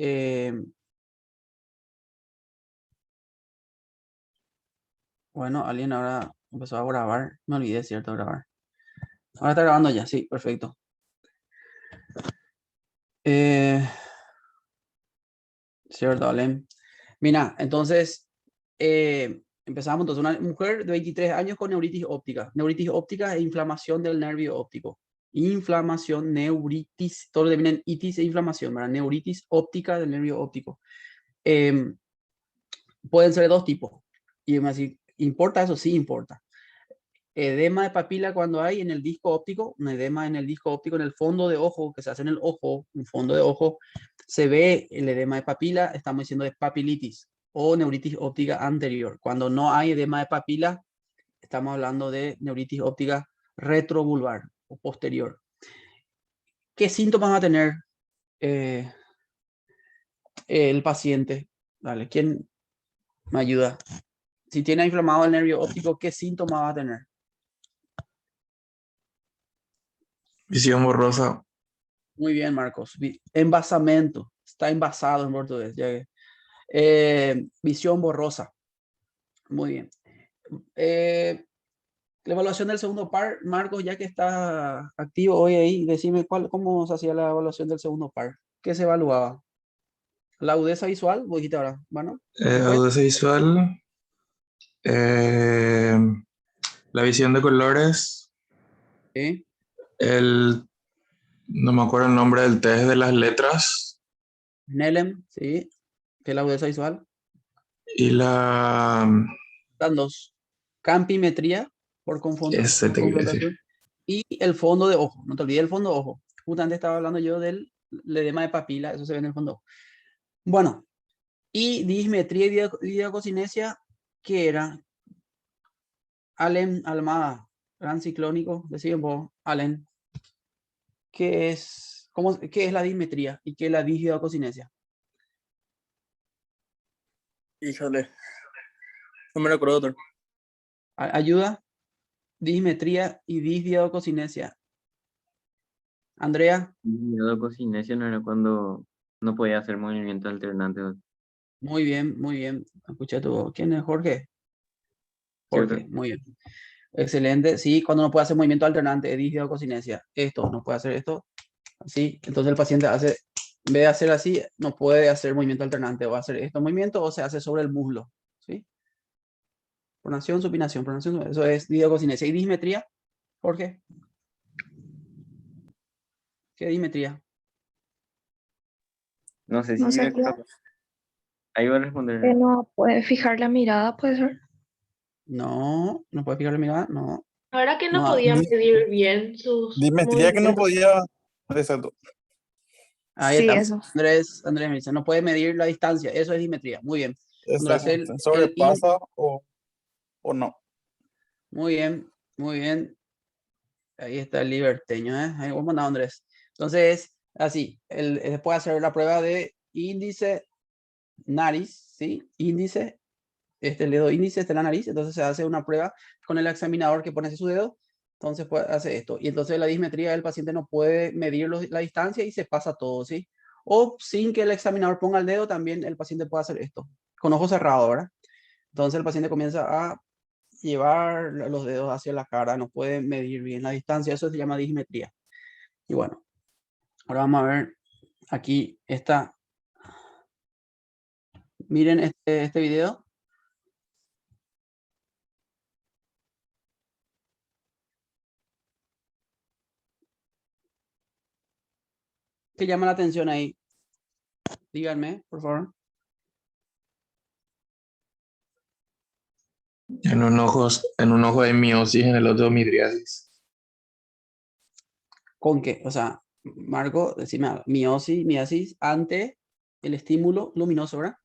Eh, bueno, alguien ahora empezó a grabar. Me olvidé, ¿cierto? Grabar. Ahora está grabando ya, sí, perfecto. Cierto, Alem. Mira, entonces, empezamos. Entonces, una mujer de 23 años con neuritis óptica. Neuritis óptica es inflamación del nervio óptico. Inflamación, neuritis, todo termina en itis e inflamación, ¿verdad? Neuritis óptica del nervio óptico. Eh, Pueden ser de dos tipos. Y me decir, ¿importa eso? Sí, importa. Edema de papila cuando hay en el disco óptico, un edema en el disco óptico, en el fondo de ojo, que se hace en el ojo, un fondo de ojo, se ve el edema de papila, estamos diciendo de papilitis o neuritis óptica anterior. Cuando no hay edema de papila, estamos hablando de neuritis óptica retrovulvar o posterior. ¿Qué síntomas va a tener eh, el paciente? Dale, ¿quién me ayuda? Si tiene inflamado el nervio óptico, ¿qué síntomas va a tener? Visión borrosa. Muy bien, Marcos. Envasamiento. Está envasado en portugués. Visión borrosa. Muy bien. La evaluación del segundo par, Marcos, ya que está activo hoy ahí, decime cómo se hacía la evaluación del segundo par. ¿Qué se evaluaba? La agudeza visual, vos dijiste ahora, bueno, después, Agudeza visual. eh, la visión de colores. ¿sí? No me acuerdo el nombre del test de las letras. NELEM, ¿sí? ¿Qué es la agudeza visual? Y la... Están dos. Campimetría por Ese te quería decir. confrontación y el fondo de ojo. No te olvides el fondo de ojo. Justamente estaba hablando yo del edema de papila, eso se ve en el fondo de ojo. Bueno, y dismetría y diacocinesia, ¿qué era? Allen Almada, gran ciclónico, decían vos, Allen, ¿qué es la dismetría y qué es la disdiacocinesia? Híjole, no me recuerdo, doctor. Ayuda, dismetría y disdiacocinesia. Andrea, Disdiacocinesia no era cuando no podía hacer movimientos alternantes, muy bien, muy bien. Escuché tu voz. ¿Quién es Jorge? ¿cierto? Jorge, muy bien. Excelente. Sí, cuando no puede hacer movimiento alternante, disdiacocinesia. Esto, no puede hacer esto. Así. Entonces el paciente hace, en vez de hacer así, no puede hacer movimiento alternante. O hacer estos movimientos o se hace sobre el muslo. ¿Sí? Pronación, supinación, pronación. Eso es disdiacocinesia. ¿Y dismetría? Jorge, ¿qué dismetría? No sé No si sería ahí va a responder. que no puede fijar la mirada, puede ser. No, no puede fijar la mirada. No, Ahora que no no. podían medir bien sus Dimetría que no movimientos. podía. Exacto. Ahí Sí, está. eso. Andrés me dice, no puede medir la distancia. Eso es dismetría. Muy bien. Cuando hace Exacto. ¿Sobrepasa o no? muy bien, muy bien. Ahí está el liberteño, ¿eh? Ahí vamos a Andrés. Entonces, así, después hacer la prueba de índice, nariz, ¿sí? Índice, el dedo índice está en la nariz, entonces se hace una prueba con el examinador que pone así su dedo, entonces hace esto. Y entonces la dismetría del paciente no puede medir la distancia y se pasa todo, ¿sí? O sin que el examinador ponga el dedo, también el paciente puede hacer esto, con ojos cerrados, ¿verdad? Entonces el paciente comienza a llevar los dedos hacia la cara, no puede medir bien la distancia, eso se llama dismetría. Y bueno, ahora vamos a ver aquí está. Miren este video. ¿Qué llama la atención ahí? Díganme, por favor. En un ojo hay miosis, en el otro midriasis. ¿Con qué? O sea, Marco, decime algo. Miosis ante el estímulo luminoso, ¿verdad?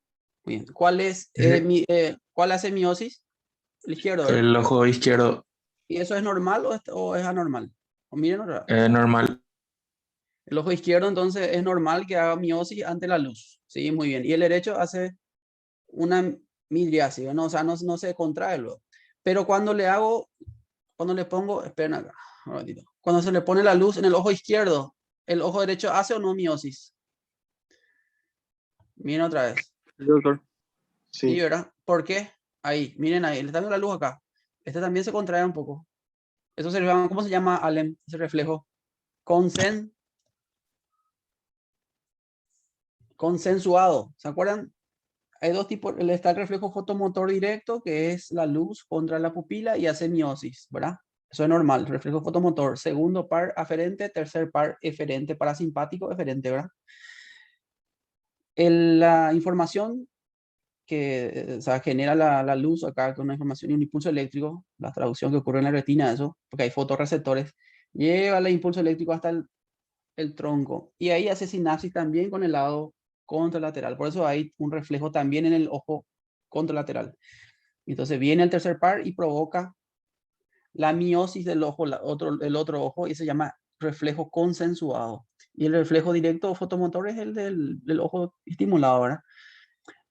Muy bien. ¿Cuál hace miosis? El izquierdo, ¿verdad? El ojo izquierdo ¿Y eso es normal o es anormal? O miren, normal. el ojo izquierdo entonces es normal que haga miosis ante la luz. Sí, muy bien. Y el derecho hace una midriasis, ¿no? O sea, no se contrae luego. Pero cuando le pongo, esperen acá, un ratito. Cuando se le pone la luz en el ojo izquierdo, ¿el ojo derecho hace o no miosis? Miren otra vez. Sí, doctor. Sí, Sí. ¿verdad? ¿Por qué? Ahí, miren ahí, le está dando la luz acá. Este también se contrae un poco. Eso se llama, ¿cómo se llama, Alem? Ese reflejo. Consensuado. ¿Se acuerdan? Hay dos tipos. Está el reflejo fotomotor directo, que es la luz contra la pupila y hace miosis, ¿verdad? Eso es normal. Reflejo fotomotor. Segundo par aferente, tercer par eferente, parasimpático, eferente, ¿verdad? La información que o sea, genera la luz acá con una información y un impulso eléctrico, la traducción que ocurre en la retina, eso, porque hay fotorreceptores, lleva el impulso eléctrico hasta el tronco y ahí hace sinapsis también con el lado contralateral. Por eso hay un reflejo también en el ojo contralateral. Entonces viene el tercer par y provoca la miosis del ojo, el otro ojo, y se llama reflejo consensuado. Y el reflejo directo fotomotor es el del ojo estimulado, ¿verdad?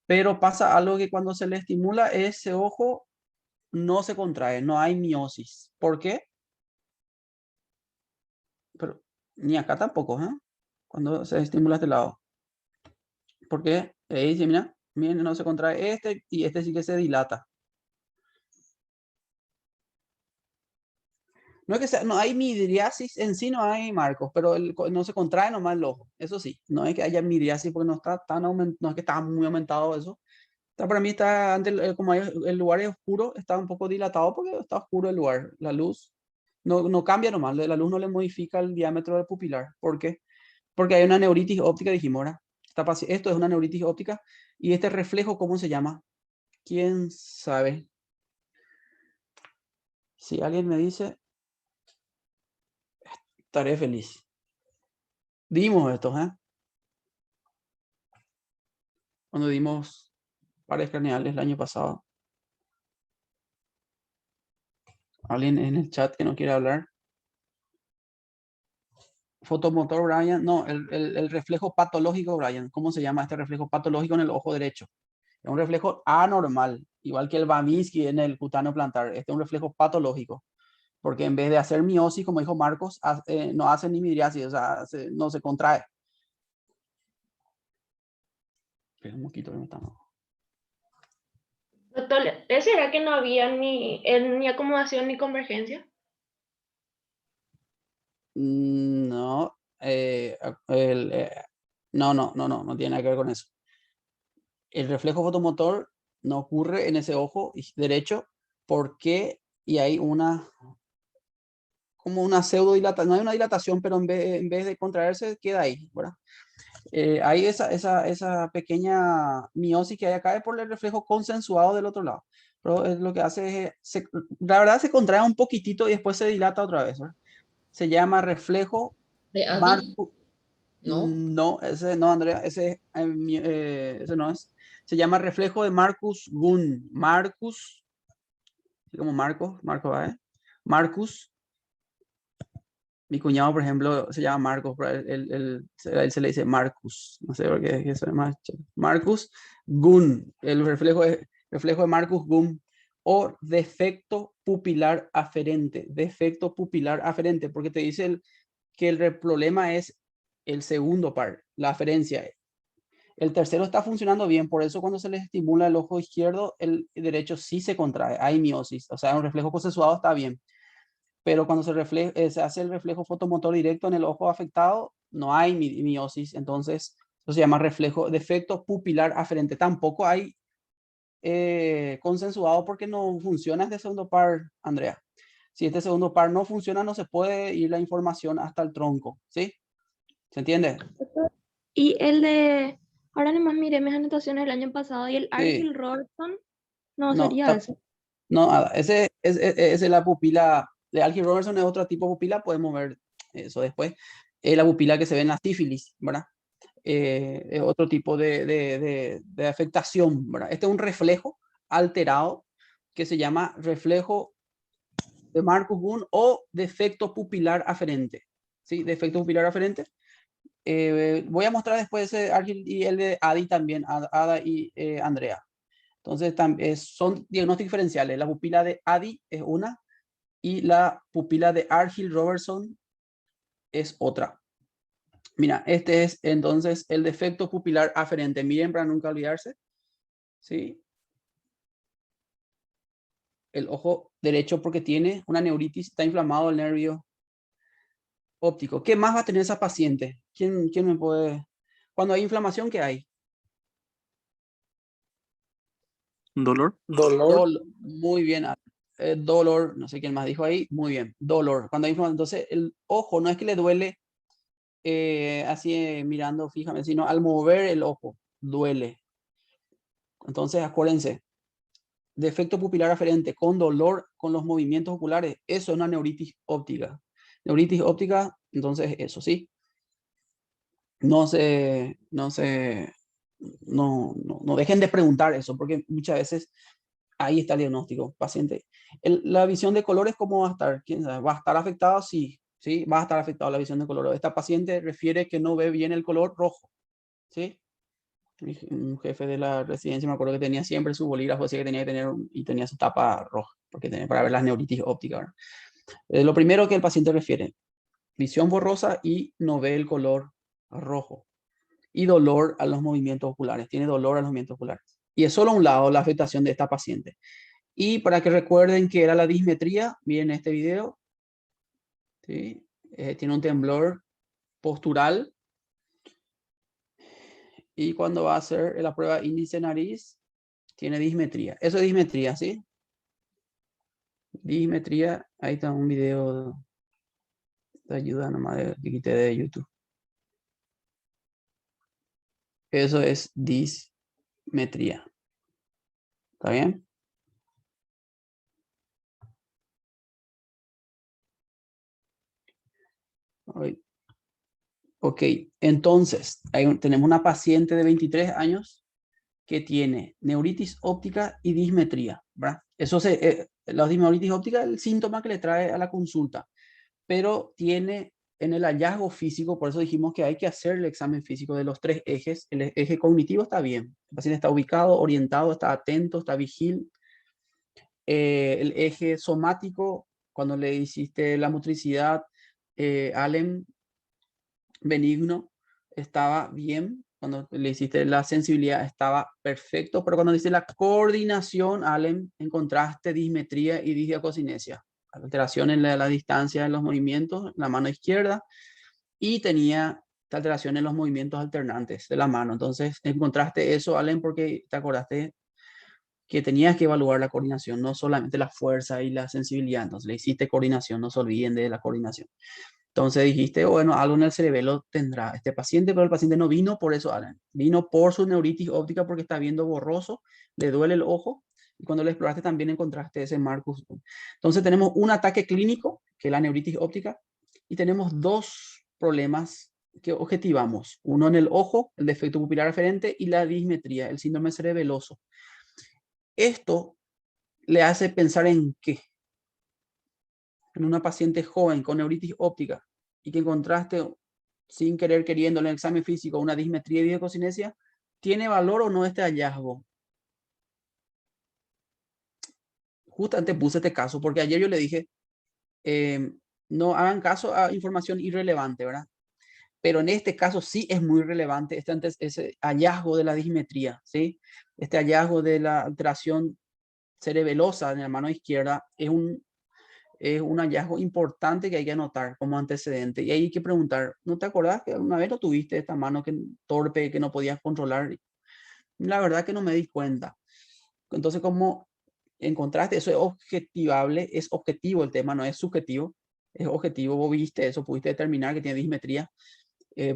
Pero pasa algo que cuando se le estimula ese ojo no se contrae, no hay miosis. ¿Por qué? Pero ni acá tampoco, ¿eh? Cuando se estimula este lado. ¿Por qué? Ahí dice, mira, miren, no se contrae este y este sí que se dilata. No es que sea, no hay midriasis en sí, no hay marcos, pero no se contrae nomás el ojo. Eso sí, no es que haya midriasis porque no está tan aumentado, no es que está muy aumentado eso. Para mí está, como el lugar es oscuro, está un poco dilatado porque está oscuro el lugar. La luz no cambia nomás, la luz no le modifica el diámetro del pupilar. ¿Por qué? Porque hay una neuritis óptica, dijimos, ¿verdad? Esto es una neuritis óptica. ¿Y este reflejo cómo se llama? ¿Quién sabe? Si alguien me dice, estaré feliz. Dimos esto, ¿eh? Cuando dimos pares craneales el año pasado. ¿Alguien en el chat que no quiere hablar? Fotomotor, Brian. No, el reflejo patológico, Brian. ¿Cómo se llama este reflejo patológico en el ojo derecho? Es un reflejo anormal, igual que el Babinski en el cutáneo plantar. Este es un reflejo patológico, porque en vez de hacer miosis, como dijo Marcos, no hace ni midriasis, o sea, no se contrae. Es un mosquito que me está... Doctor, ¿será que no había ni acomodación ni convergencia? No, no tiene nada que ver con eso. El reflejo fotomotor no ocurre en ese ojo derecho porque y hay como una pseudo dilatación, no hay una dilatación, pero en vez de contraerse queda ahí, ¿verdad? Hay esa pequeña miosis que hay acá es por el reflejo consensuado del otro lado. Pero lo que hace es, la verdad se contrae un poquitito y después se dilata otra vez, ¿verdad? Se llama reflejo ¿De Adi? Marcus. ¿No? No, ese no, Andrea, ese no es. Se llama reflejo de Marcus Gunn. Marcus, como Marcos, ¿eh? Marcus. Mi cuñado, por ejemplo, se llama Marcos, pero él se le dice Marcus. No sé por qué eso es más. Marcus Gunn. El reflejo de Marcus Gunn. O defecto pupilar aferente. Defecto pupilar aferente, porque te dice que el problema es el segundo par, la aferencia. El tercero está funcionando bien, por eso cuando se les estimula el ojo izquierdo, el derecho sí se contrae, hay miosis, o sea, un reflejo consensuado está bien. Pero cuando se hace el reflejo fotomotor directo en el ojo afectado, no hay miosis, entonces eso se llama reflejo, defecto pupilar aferente. Tampoco hay consensuado porque no funciona este segundo par, Andrea. Si este segundo par no funciona, no se puede ir la información hasta el tronco, ¿sí? ¿Se entiende? Y el de, ahora nomás miré mis anotaciones del año pasado y el Sí. Argyll Robertson, no No, sería ese. no, ese es la pupila de Algie Robertson, es otro tipo de pupila, podemos ver eso después. Es la pupila que se ve en la sífilis, ¿verdad? Es otro tipo de afectación, ¿verdad? Este es un reflejo alterado que se llama reflejo de Marcus Gunn o defecto pupilar aferente, ¿sí? Defecto pupilar aferente. Voy a mostrar después Argyll y el de Adi también, Ada y Andrea. Entonces, son diagnósticos diferenciales. La pupila de Adi es una y la pupila de Argyll Robertson es otra. Mira, este es entonces el defecto pupilar aferente. Miren para nunca olvidarse. ¿Sí? El ojo derecho porque tiene una neuritis, está inflamado el nervio óptico. ¿Qué más va a tener esa paciente? ¿Quién me puede...? Cuando hay inflamación, ¿qué hay? ¿Dolor? Muy bien. Dolor, no sé quién más dijo ahí. Muy bien, dolor. Cuando hay inflamación, entonces el ojo no es que le duele así mirando fijamente, sino al mover el ojo, duele. Entonces, acuérdense, defecto pupilar aferente con dolor con los movimientos oculares, eso es una neuritis óptica. Neuritis óptica, entonces eso sí. No dejen de preguntar eso, porque muchas veces ahí está el diagnóstico, paciente. La visión de colores, ¿cómo va a estar? ¿Quién sabe? ¿Va a estar afectado? Sí, sí, va a estar afectado la visión de color. Esta paciente refiere que no ve bien el color rojo, ¿sí? Un jefe de la residencia me acuerdo que tenía siempre su bolígrafo, decía que tenía que tener, y tenía su tapa roja, porque tenía para ver las neuritis ópticas, ¿verdad? Lo primero que el paciente refiere, visión borrosa y no ve el color rojo. Y dolor a los movimientos oculares, tiene dolor a los movimientos oculares. Y es solo un lado la afectación de esta paciente. Y para que recuerden que era la dismetría, miren este video, ¿sí? Tiene un temblor postural. Y cuando va a hacer la prueba índice nariz, tiene dismetría. Eso es dismetría, ¿sí? Dismetría, ahí está un video de ayuda nomás que quité de YouTube. Eso es dismetría. ¿Está bien? Ok, entonces tenemos una paciente de 23 años que tiene neuritis óptica y dismetría, ¿verdad? La neuritis óptica es el síntoma que le trae a la consulta, pero tiene en el hallazgo físico, por eso dijimos que hay que hacer el examen físico de los 3 ejes. El eje cognitivo está bien, el paciente está ubicado, orientado, está atento, está vigil. El eje somático, cuando le hiciste la motricidad, Allen benigno, estaba bien. Cuando le hiciste la sensibilidad estaba perfecto, pero cuando le hiciste la coordinación, Allen, encontraste dismetría y disdiacocinesia, alteración en la distancia de los movimientos, en la mano izquierda, y tenía alteración en los movimientos alternantes de la mano. Entonces encontraste eso, Allen, porque te acordaste que tenías que evaluar la coordinación, no solamente la fuerza y la sensibilidad. Entonces le hiciste coordinación, no se olviden de la coordinación. Entonces dijiste, bueno, algo en el cerebelo tendrá este paciente, pero el paciente no vino por eso, Alan. Vino por su neuritis óptica porque está viendo borroso, le duele el ojo, y cuando le exploraste también encontraste ese Marcus. Entonces tenemos un ataque clínico, que es la neuritis óptica, y tenemos 2 problemas que objetivamos. Uno en el ojo, el defecto pupilar aferente, y la dismetría, el síndrome cerebeloso. Esto le hace pensar en qué. En una paciente joven con neuritis óptica y que encontraste sin querer queriendo en el examen físico una dismetría y discocinesia, ¿tiene valor o no este hallazgo? Justamente puse este caso porque ayer yo le dije, no hagan caso a información irrelevante, ¿verdad? Pero en este caso sí es muy relevante ese hallazgo de la dismetría, ¿sí? Este hallazgo de la alteración cerebelosa en la mano izquierda es un hallazgo importante que hay que anotar como antecedente. Y hay que preguntar, ¿no te acordás que alguna vez lo tuviste esta mano torpe que no podías controlar? La verdad que no me di cuenta. Entonces, ¿cómo encontraste? Eso es objetivable, es objetivo el tema, no es subjetivo. Es objetivo, vos viste eso, pudiste determinar que tiene dismetría,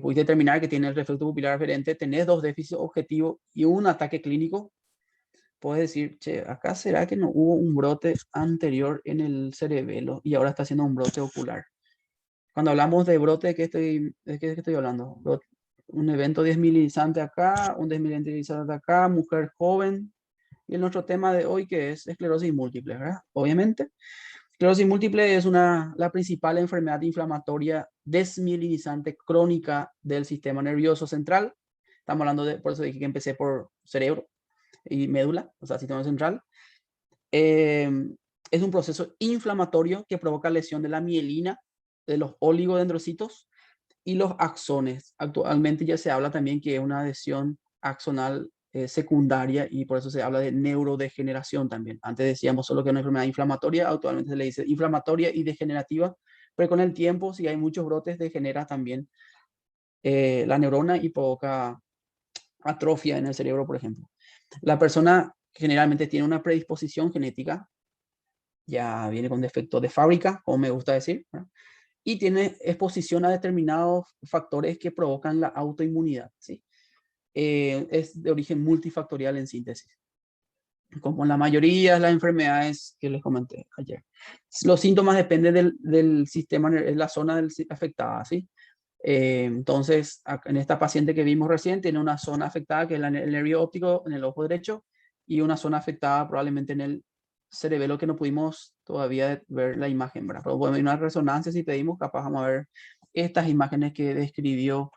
pudiste determinar que tiene el reflecto pupilar aferente, tenés 2 déficits objetivos y un ataque clínico. Puedes decir, che, acá será que no hubo un brote anterior en el cerebelo y ahora está haciendo un brote ocular. Cuando hablamos de brote, ¿de qué estoy hablando? Un evento desmielizante acá, un desmielizante acá, mujer joven. Y el nuestro tema de hoy que es esclerosis múltiple, ¿verdad? Obviamente. Esclerosis múltiple es la principal enfermedad inflamatoria desmielinizante crónica del sistema nervioso central. Estamos hablando por eso dije que empecé por cerebro y médula, o sea, sistema central. Es un proceso inflamatorio que provoca lesión de la mielina, de los oligodendrocitos, y los axones. Actualmente ya se habla también que es una adhesión axonal secundaria y por eso se habla de neurodegeneración también. Antes decíamos solo que es una enfermedad inflamatoria, actualmente se le dice inflamatoria y degenerativa, pero con el tiempo, si hay muchos brotes, degenera también la neurona y provoca atrofia en el cerebro, por ejemplo. La persona generalmente tiene una predisposición genética, ya viene con defecto de fábrica, como me gusta decir, ¿verdad? Y tiene exposición a determinados factores que provocan la autoinmunidad, ¿sí? Es de origen multifactorial en síntesis, como en la mayoría de las enfermedades que les comenté ayer. Los síntomas dependen del sistema, es la zona afectada, ¿sí? Entonces, en esta paciente que vimos recién, tiene una zona afectada que es el nervio óptico en el ojo derecho y una zona afectada probablemente en el cerebelo que no pudimos todavía ver la imagen, ¿verdad? Pero bueno, hay una resonancia, si pedimos, capaz vamos a ver estas imágenes que describió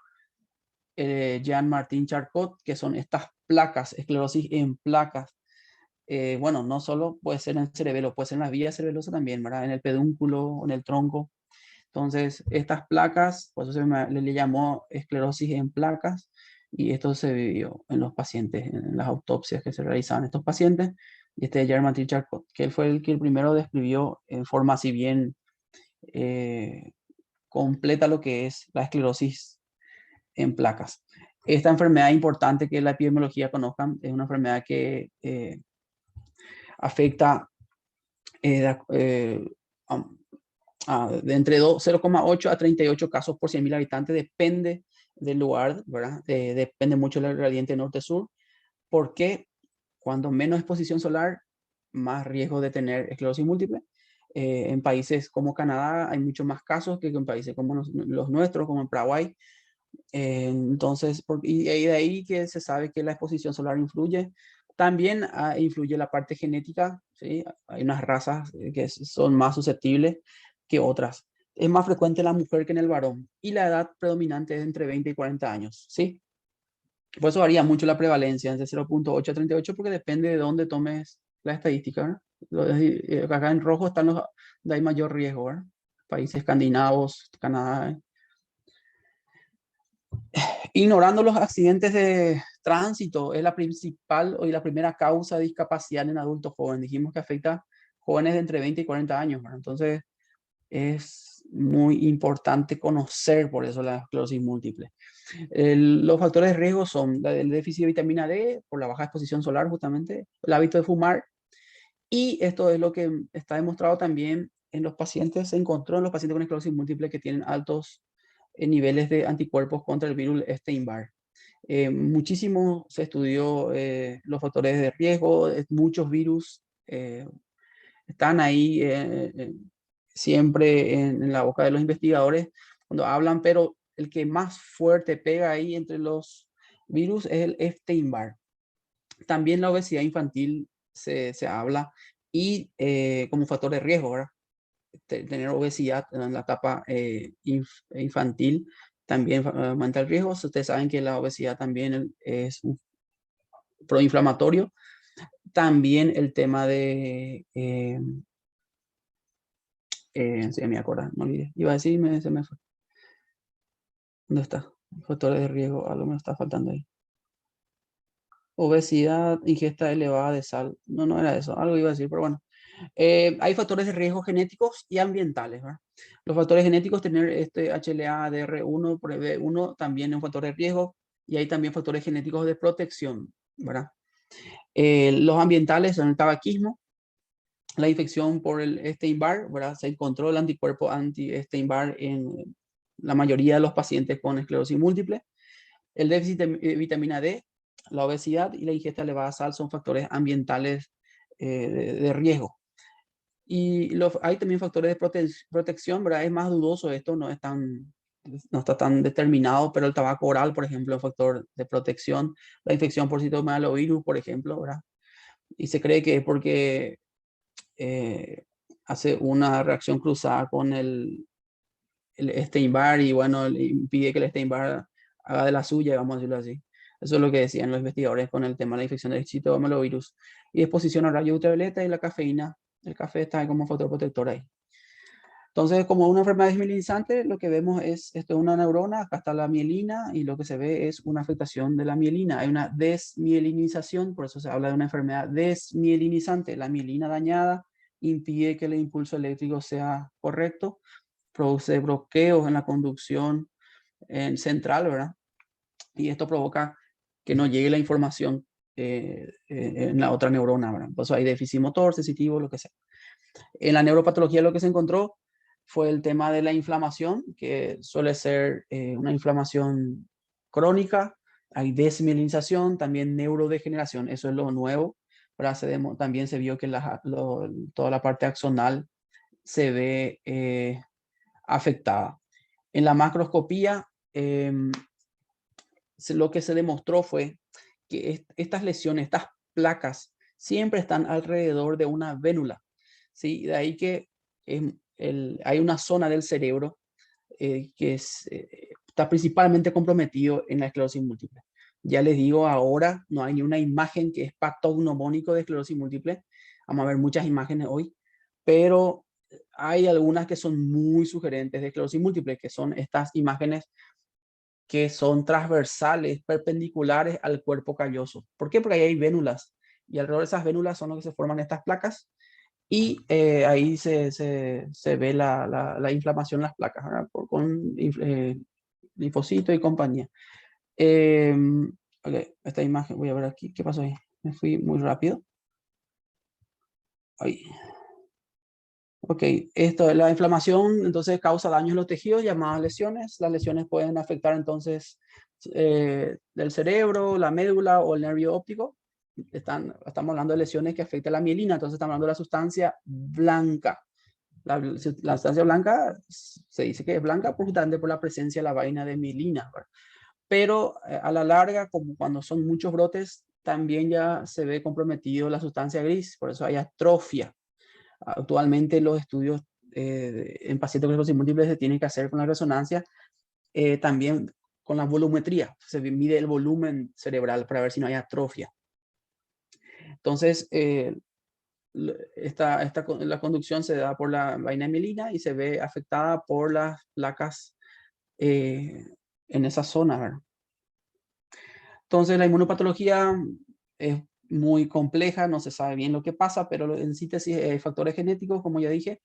Jean-Martin Charcot, que son estas placas, esclerosis en placas. Bueno, no solo puede ser en el cerebelo, puede ser en las vías cerebelosas también, ¿verdad? En el pedúnculo, en el tronco. Entonces, estas placas, por eso le llamó esclerosis en placas, y esto se vio en los pacientes, en las autopsias que se realizaban estos pacientes. Y este Jean-Martin Charcot, que él fue el que primero describió en forma así bien completa lo que es la esclerosis en placas. Esta enfermedad importante que la epidemiología conozcan es una enfermedad que afecta de entre 0,8 a 38 casos por 100.000 habitantes, depende del lugar, ¿verdad? Depende mucho del gradiente norte-sur, porque cuando menos exposición solar, más riesgo de tener esclerosis múltiple. En países como Canadá hay muchos más casos que en países como los nuestros, como en Paraguay. Entonces, y de ahí que se sabe que la exposición solar influye. También influye la parte genética, ¿sí? Hay unas razas que son más susceptibles que otras. Es más frecuente en la mujer que en el varón y la edad predominante es entre 20 y 40 años, ¿sí? Por eso varía mucho la prevalencia, entre 0,8 a 38, porque depende de dónde tomes la estadística, ¿verdad? Acá en rojo están los donde hay mayor riesgo, ¿verdad? Países escandinavos, Canadá. Ignorando los accidentes de tránsito es la principal y la primera causa de discapacidad en adultos jóvenes. Dijimos que afecta a jóvenes de entre 20 y 40 años, ¿verdad? Entonces es muy importante conocer por eso la esclerosis múltiple. Los factores de riesgo son el déficit de vitamina D por la baja exposición solar, justamente, el hábito de fumar, y esto es lo que está demostrado también en los pacientes, se encontró en los pacientes con esclerosis múltiple que tienen altos niveles de anticuerpos contra el virus Epstein-Barr. Muchísimo se estudió los factores de riesgo, muchos virus están ahí siempre en la boca de los investigadores cuando hablan, pero el que más fuerte pega ahí entre los virus es el Epstein-Barr. También la obesidad infantil se habla y como factor de riesgo, ¿verdad? Tener obesidad en la etapa infantil también aumenta el riesgo. Ustedes saben que la obesidad también es un proinflamatorio. También el tema de... sí, me acuerdo, no olvidé. Iba a decir, se me fue. ¿Dónde está? Factores de riesgo, algo me está faltando ahí. Obesidad, ingesta elevada de sal. No, no era eso, algo iba a decir, pero bueno. Hay factores de riesgo genéticos y ambientales, ¿verdad? Los factores genéticos, tener este HLA-DR1 por B1 también es un factor de riesgo, y hay también factores genéticos de protección, ¿verdad? Los ambientales son el tabaquismo, la infección por el Epstein-Barr, ¿verdad? Se encontró el anticuerpo anti-Epstein-Barr en la mayoría de los pacientes con esclerosis múltiple. El déficit de vitamina D, la obesidad y la ingesta elevada de sal son factores ambientales de riesgo. Y hay también factores de protección, ¿verdad? Es más dudoso esto, no está tan determinado, pero el tabaco oral, por ejemplo, es un factor de protección. La infección por citomegalovirus, por ejemplo, ¿verdad? Y se cree que es porque hace una reacción cruzada con el Epstein-Barr y bueno, impide que el Epstein-Barr haga de la suya, vamos a decirlo así. Eso es lo que decían los investigadores con el tema de la infección del citomegalovirus. Y exposición a rayos ultravioleta y la cafeína. El café está como factor protector ahí. Entonces, como una enfermedad desmielinizante, lo que vemos es esto es una neurona, acá está la mielina, y lo que se ve es una afectación de la mielina. Hay una desmielinización, por eso se habla de una enfermedad desmielinizante. La mielina dañada impide que el impulso eléctrico sea correcto, produce bloqueos en la conducción central, ¿verdad? Y esto provoca que no llegue la información en la otra neurona, ¿verdad? Por eso hay déficit motor, sensitivo, lo que sea. En la neuropatología lo que se encontró fue el tema de la inflamación, que suele ser una inflamación crónica, hay desmielinización, también neurodegeneración, eso es lo nuevo. También se vio que toda la parte axonal se ve afectada. En la macroscopía, lo que se demostró fue que estas lesiones, estas placas, siempre están alrededor de una vénula. ¿Sí? De ahí que hay una zona del cerebro que está principalmente comprometido en la esclerosis múltiple. Ya les digo, ahora no hay ni una imagen que es patognomónico de esclerosis múltiple. Vamos a ver muchas imágenes hoy, pero hay algunas que son muy sugerentes de esclerosis múltiple, que son estas imágenes que son transversales, perpendiculares al cuerpo calloso. ¿Por qué? Porque ahí hay vénulas, y alrededor de esas vénulas son los que se forman estas placas, y ahí se ve la inflamación en las placas, ¿verdad? Con linfocitos y compañía. Ok, esta imagen, voy a ver aquí, ¿qué pasó ahí? Me fui muy rápido. Ahí. Ok, la inflamación entonces causa daños en los tejidos llamadas lesiones. Las lesiones pueden afectar entonces del cerebro, la médula o el nervio óptico. Estamos hablando de lesiones que afectan la mielina, entonces estamos hablando de la sustancia blanca. La sustancia blanca se dice que es blanca justamente por la presencia de la vaina de mielina, ¿verdad? Pero a la larga, como cuando son muchos brotes, también ya se ve comprometido la sustancia gris, por eso hay atrofia. Actualmente los estudios en pacientes con esclerosis múltiple se tienen que hacer con la resonancia, también con la volumetría, se mide el volumen cerebral para ver si no hay atrofia. Entonces, la conducción se da por la vaina mielina y se ve afectada por las placas en esa zona, ¿verdad? Entonces, la inmunopatología es muy compleja, no se sabe bien lo que pasa, pero en síntesis hay factores genéticos, como ya dije,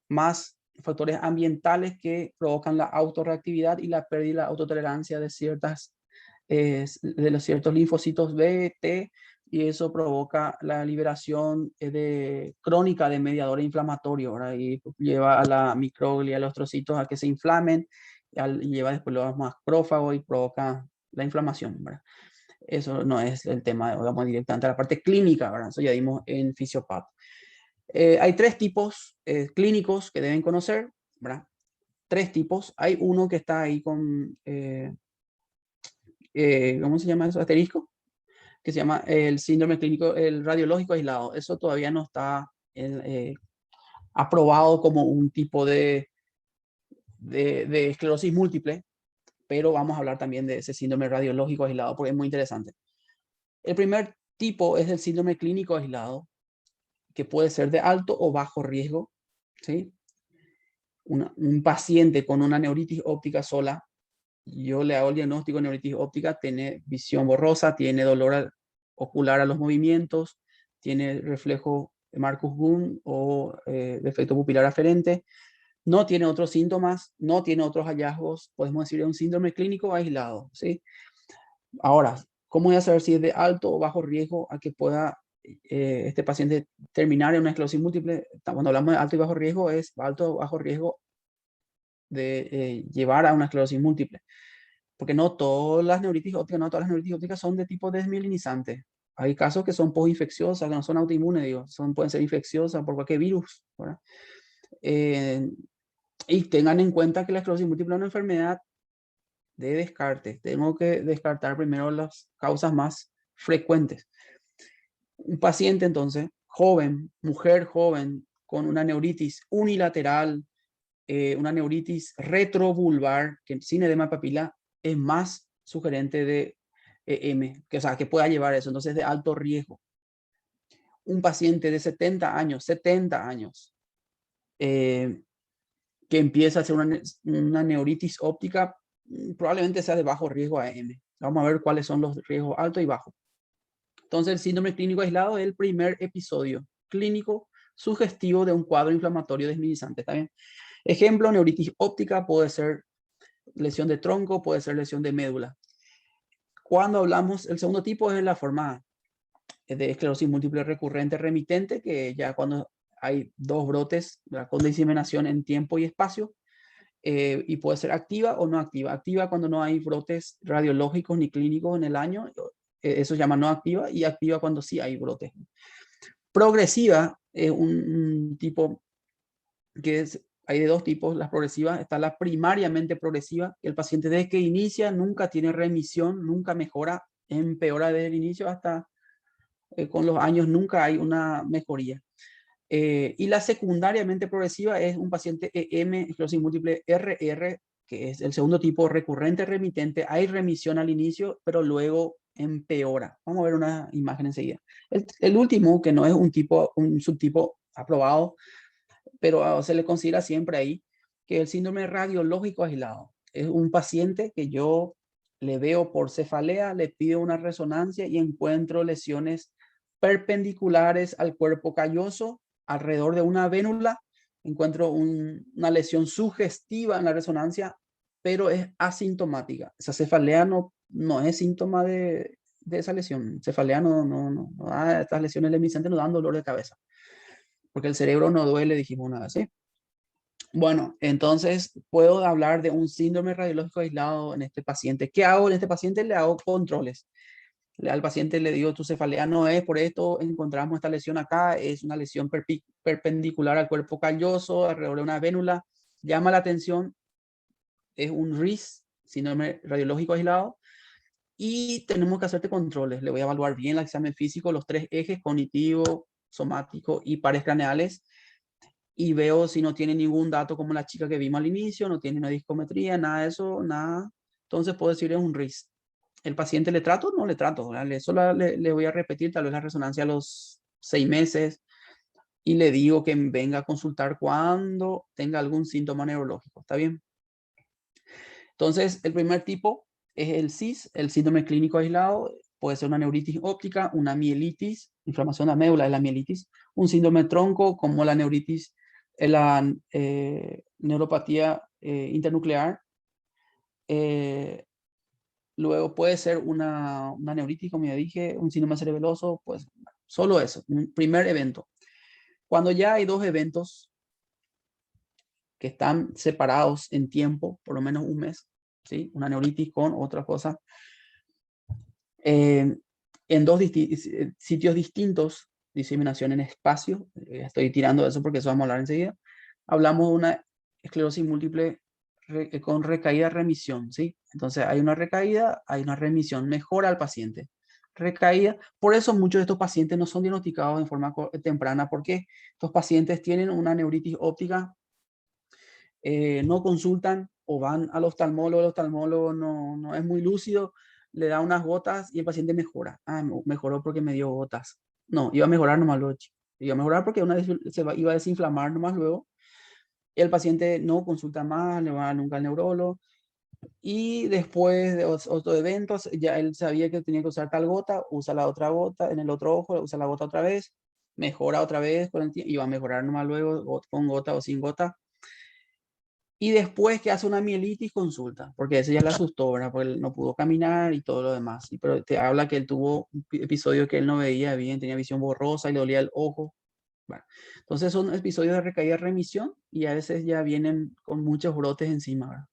más factores ambientales que provocan la autorreactividad y la pérdida de la autotolerancia de los ciertos linfocitos B, T, y eso provoca la liberación crónica de mediadores inflamatorios, ¿verdad? Y lleva a la microglia, a los trocitos a que se inflamen, y lleva después los macrófagos y provoca la inflamación, ¿verdad? Eso no es el tema, vamos directamente a la parte clínica, ¿verdad? Eso ya dimos en Fisiopap. Hay tres tipos clínicos que deben conocer, ¿verdad? Tres tipos. Hay uno que está ahí con, ¿cómo se llama eso? Asterisco, que se llama el síndrome clínico, el radiológico aislado. Eso todavía no está aprobado como un tipo de esclerosis múltiple, pero vamos a hablar también de ese síndrome radiológico aislado porque es muy interesante. El primer tipo es el síndrome clínico aislado, que puede ser de alto o bajo riesgo, ¿sí? Un paciente con una neuritis óptica sola, yo le hago el diagnóstico de neuritis óptica, tiene visión borrosa, tiene dolor ocular a los movimientos, tiene reflejo de Marcus-Gunn o defecto pupilar aferente, no tiene otros síntomas, no tiene otros hallazgos, podemos decir es un síndrome clínico aislado, ¿sí? Ahora, ¿cómo voy a saber si es de alto o bajo riesgo a que pueda este paciente terminar en una esclerosis múltiple? Cuando hablamos de alto y bajo riesgo, es alto o bajo riesgo de llevar a una esclerosis múltiple. Porque no todas las neuritis ópticas son de tipo desmielinizante. Hay casos que son postinfecciosas, que no son autoinmunes, digo, pueden ser infecciosas por cualquier virus, ¿verdad? Y tengan en cuenta que la esclerosis múltiple es una enfermedad de descarte. Tengo que descartar primero las causas más frecuentes. Un paciente entonces, joven, mujer joven, con una neuritis unilateral, una neuritis retrovulvar, que sin edema papila, es más sugerente de EM, que, o sea, que pueda llevar eso, entonces de alto riesgo. Un paciente de 70 años, que empieza a ser una neuritis óptica, probablemente sea de bajo riesgo AM. Vamos a ver cuáles son los riesgos altos y bajos. Entonces, el síndrome clínico aislado es el primer episodio clínico sugestivo de un cuadro inflamatorio desminimizante. ¿Está bien? Ejemplo, neuritis óptica puede ser lesión de tronco, puede ser lesión de médula. Cuando hablamos, el segundo tipo es la forma de esclerosis múltiple recurrente remitente, que ya cuando hay dos brotes con diseminación en tiempo y espacio, y puede ser activa o no activa. Activa cuando no hay brotes radiológicos ni clínicos en el año, eso se llama no activa, y activa cuando sí hay brotes. Progresiva es un tipo que hay de dos tipos, las progresivas. Está la primariamente progresiva, que el paciente desde que inicia nunca tiene remisión, nunca mejora, empeora desde el inicio hasta con los años nunca hay una mejoría. Y la secundariamente progresiva es un paciente EM, esclerosis múltiple RR, que es el segundo tipo recurrente remitente. Hay remisión al inicio, pero luego empeora. Vamos a ver una imagen enseguida. El último, que no es un subtipo aprobado, pero se le considera siempre ahí, que el síndrome radiológico aislado. Es un paciente que yo le veo por cefalea, le pido una resonancia y encuentro lesiones perpendiculares al cuerpo calloso alrededor de una vénula. Encuentro una lesión sugestiva en la resonancia, pero es asintomática. Esa cefalea no es síntoma de esa lesión. Cefalea no da, estas lesiones luminiscentes no dan dolor de cabeza, porque el cerebro no duele, dijimos una vez, ¿sí? Bueno, entonces puedo hablar de un síndrome radiológico aislado en este paciente. ¿Qué hago en este paciente? Le hago controles. Al paciente le digo, tu cefalea no es por esto, encontramos esta lesión acá, es una lesión perpendicular al cuerpo calloso, alrededor de una vénula, llama la atención, es un RIS, síndrome radiológico aislado, y tenemos que hacerte controles. Le voy a evaluar bien el examen físico, los tres ejes, cognitivo, somático y pares craneales, y veo si no tiene ningún dato como la chica que vimos al inicio, no tiene una discometría, nada de eso, nada. Entonces puedo decir es un RIS. ¿El paciente le trato? No le trato. Eso le voy a repetir tal vez la resonancia a los 6 meses y le digo que venga a consultar cuando tenga algún síntoma neurológico. ¿Está bien? Entonces, el primer tipo es el SIS, el síndrome clínico aislado. Puede ser una neuritis óptica, una mielitis, inflamación de la médula es la mielitis, un síndrome de tronco como la neuritis, la neuropatía internuclear. Luego puede ser una neuritis, como ya dije, un síndrome cerebeloso, pues solo eso, un primer evento. Cuando ya hay dos eventos que están separados en tiempo, por lo menos un mes, ¿sí? Una neuritis con otra cosa, en dos sitios distintos, diseminación en espacio, estoy tirando eso porque eso vamos a hablar enseguida, hablamos de una esclerosis múltiple con recaída remisión, ¿sí? Entonces hay una recaída, hay una remisión, mejora al paciente. Recaída, por eso muchos de estos pacientes no son diagnosticados en forma temprana, porque estos pacientes tienen una neuritis óptica, no consultan o van al oftalmólogo, el oftalmólogo no es muy lúcido, le da unas gotas y el paciente mejora. Ah, mejoró porque me dio gotas. No, iba a mejorar nomás luego, iba a mejorar porque iba a desinflamar nomás luego. El paciente no consulta más, le va nunca al neurólogo. Y después de otros eventos, ya él sabía que tenía que usar tal gota, usa la otra gota en el otro ojo, usa la gota otra vez, mejora otra vez con el tiempo, y va a mejorar nomás luego con gota o sin gota. Y después que hace una mielitis, consulta, porque ese ya le asustó, ¿verdad? Porque él no pudo caminar y todo lo demás. Pero te habla que él tuvo un episodio que él no veía bien, tenía visión borrosa y le dolía el ojo. Bueno, entonces son episodios de recaída remisión y a veces ya vienen con muchos brotes encima, ¿verdad?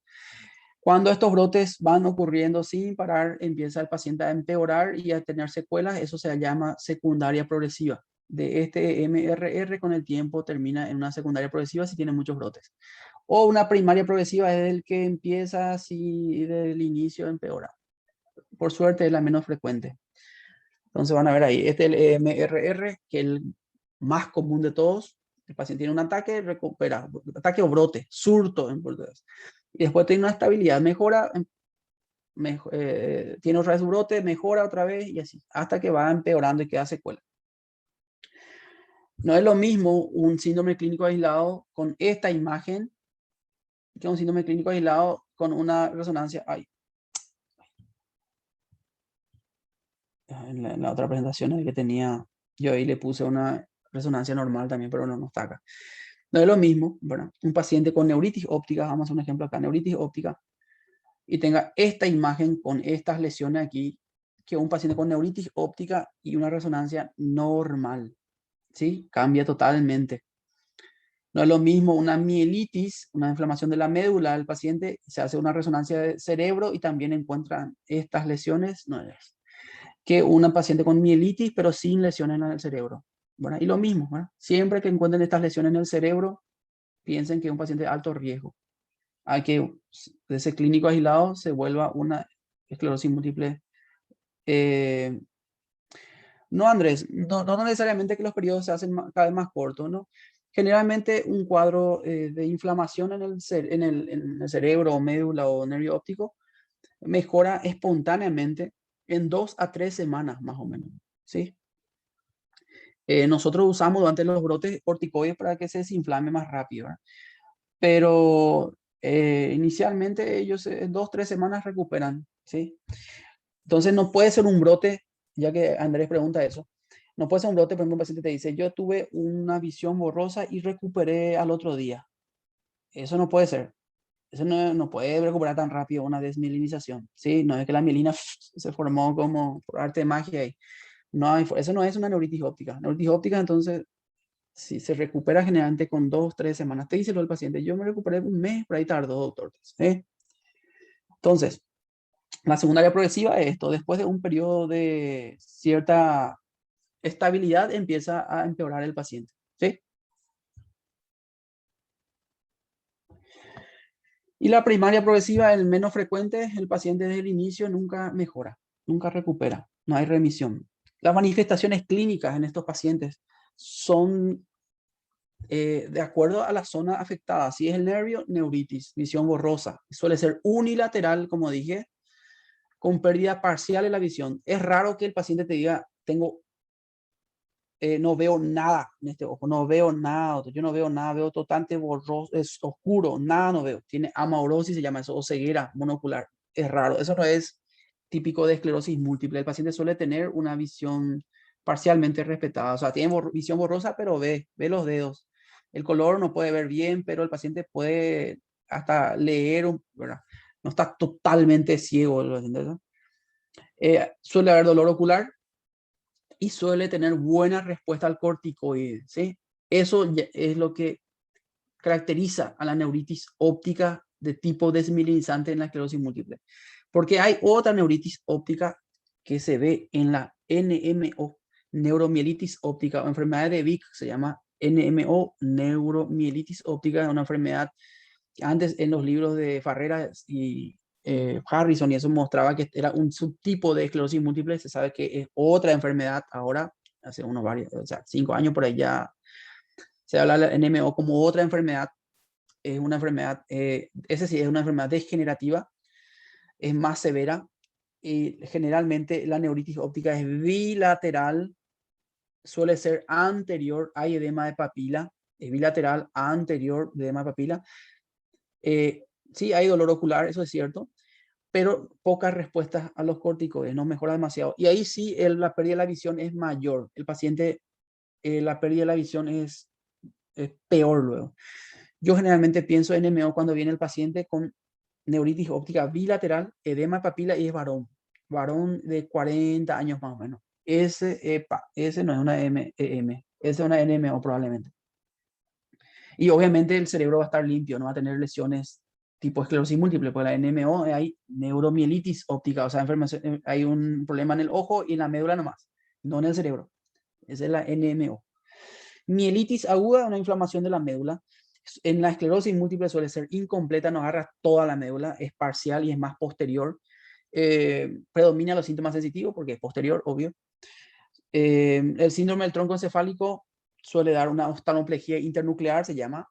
Cuando estos brotes van ocurriendo sin parar, empieza el paciente a empeorar y a tener secuelas. Eso se llama secundaria progresiva. De este MRR con el tiempo termina en una secundaria progresiva si tiene muchos brotes. O una primaria progresiva es el que empieza así desde el inicio empeora. Por suerte es la menos frecuente. Entonces van a ver ahí, este es el MRR, que es el más común de todos. El paciente tiene un ataque, recupera, ataque o brote, surto en portugués. Y después tiene una estabilidad, mejora, tiene otra vez un brote, mejora otra vez y así, hasta que va empeorando y queda secuela. No es lo mismo un síndrome clínico aislado con esta imagen que es un síndrome clínico aislado con una resonancia. Ay, en la otra presentación que tenía, yo ahí le puse una resonancia normal también, pero no está acá. No es lo mismo, ¿verdad? Un paciente con neuritis óptica, vamos a hacer un ejemplo acá, neuritis óptica, y tenga esta imagen con estas lesiones aquí, que un paciente con neuritis óptica y una resonancia normal, ¿sí? Cambia totalmente. No es lo mismo una mielitis, una inflamación de la médula del paciente, se hace una resonancia de cerebro y también encuentran estas lesiones, no es, que una paciente con mielitis pero sin lesiones en el cerebro. Bueno, y lo mismo, ¿verdad? Siempre que encuentren estas lesiones en el cerebro, piensen que es un paciente de alto riesgo. Hay que de ese clínico aislado se vuelva una esclerosis múltiple. No, Andrés, no necesariamente que los periodos se hacen cada vez más cortos, ¿no? Generalmente un cuadro de inflamación en el cerebro o médula o nervio óptico mejora espontáneamente en 2 a 3 semanas más o menos, ¿sí? Nosotros usamos durante los brotes corticoides para que se desinflame más rápido, ¿verdad? Pero inicialmente ellos en 2 3 semanas recuperan, ¿sí? Entonces no puede ser un brote, ya que Andrés pregunta eso, no puede ser un brote, por ejemplo, un paciente te dice, yo tuve una visión borrosa y recuperé al otro día. Eso no puede ser. Eso no puede recuperar tan rápido una desmielinización, ¿sí? No es que la mielina se formó como por arte de magia ahí. No hay, eso no es una neuritis óptica. Neuritis óptica, entonces, si se recupera generalmente con 2 3 semanas. Te dice lo del paciente, yo me recuperé un mes, por ahí tardó, doctor. ¿Sí? Entonces, la secundaria progresiva es esto. Después de un periodo de cierta estabilidad, empieza a empeorar el paciente. ¿Sí? Y la primaria progresiva, el menos frecuente, el paciente desde el inicio nunca mejora, nunca recupera, no hay remisión. Las manifestaciones clínicas en estos pacientes son de acuerdo a la zona afectada. Si es el nervio, neuritis, visión borrosa. Suele ser unilateral, como dije, con pérdida parcial de la visión. Es raro que el paciente te diga, no veo nada en este ojo, no veo nada, yo no veo nada, veo totalmente borroso, es oscuro, nada no veo. Tiene amaurosis, se llama eso, o ceguera monocular. Es raro, eso no es típico de esclerosis múltiple. El paciente suele tener una visión parcialmente respetada, o sea, tiene visión borrosa, pero ve los dedos. El color no puede ver bien, pero el paciente puede hasta leer, ¿verdad? No está totalmente ciego, ¿no? Suele haber dolor ocular, y suele tener buena respuesta al corticoide, ¿sí? Eso es lo que caracteriza a la neuritis óptica de tipo desmielinizante en la esclerosis múltiple. Porque hay otra neuritis óptica que se ve en la NMO, neuromielitis óptica, o enfermedad de Vick, se llama NMO, neuromielitis óptica, es una enfermedad que antes en los libros de Farreras y Harrison y eso mostraba que era un subtipo de esclerosis múltiple. Se sabe que es otra enfermedad ahora, hace unos varios, o sea, 5 años por ahí ya se habla de la NMO como otra enfermedad. Es una enfermedad, esa sí es una enfermedad degenerativa, es más severa y generalmente la neuritis óptica es bilateral, suele ser anterior, hay edema de papila, es bilateral, anterior de edema de papila. Sí, hay dolor ocular, eso es cierto, pero pocas respuestas a los corticoides, no mejora demasiado. Y ahí sí la pérdida de la visión es mayor. El paciente, la pérdida de la visión es peor luego. Yo generalmente pienso en NMO cuando viene el paciente con neuritis óptica bilateral, edema de papila y es varón de 40 años más o menos. Ese no es una ese es una NMO probablemente. Y obviamente el cerebro va a estar limpio, no va a tener lesiones tipo esclerosis múltiple, porque la NMO hay neuromielitis óptica, o sea, hay un problema en el ojo y en la médula nomás, no en el cerebro. Esa es la NMO. Mielitis aguda, una inflamación de la médula. En la esclerosis múltiple suele ser incompleta, no agarra toda la médula, es parcial y es más posterior. Predomina los síntomas sensitivos porque es posterior, obvio. El síndrome del tronco encefálico suele dar una oftalmoplejía internuclear, se llama.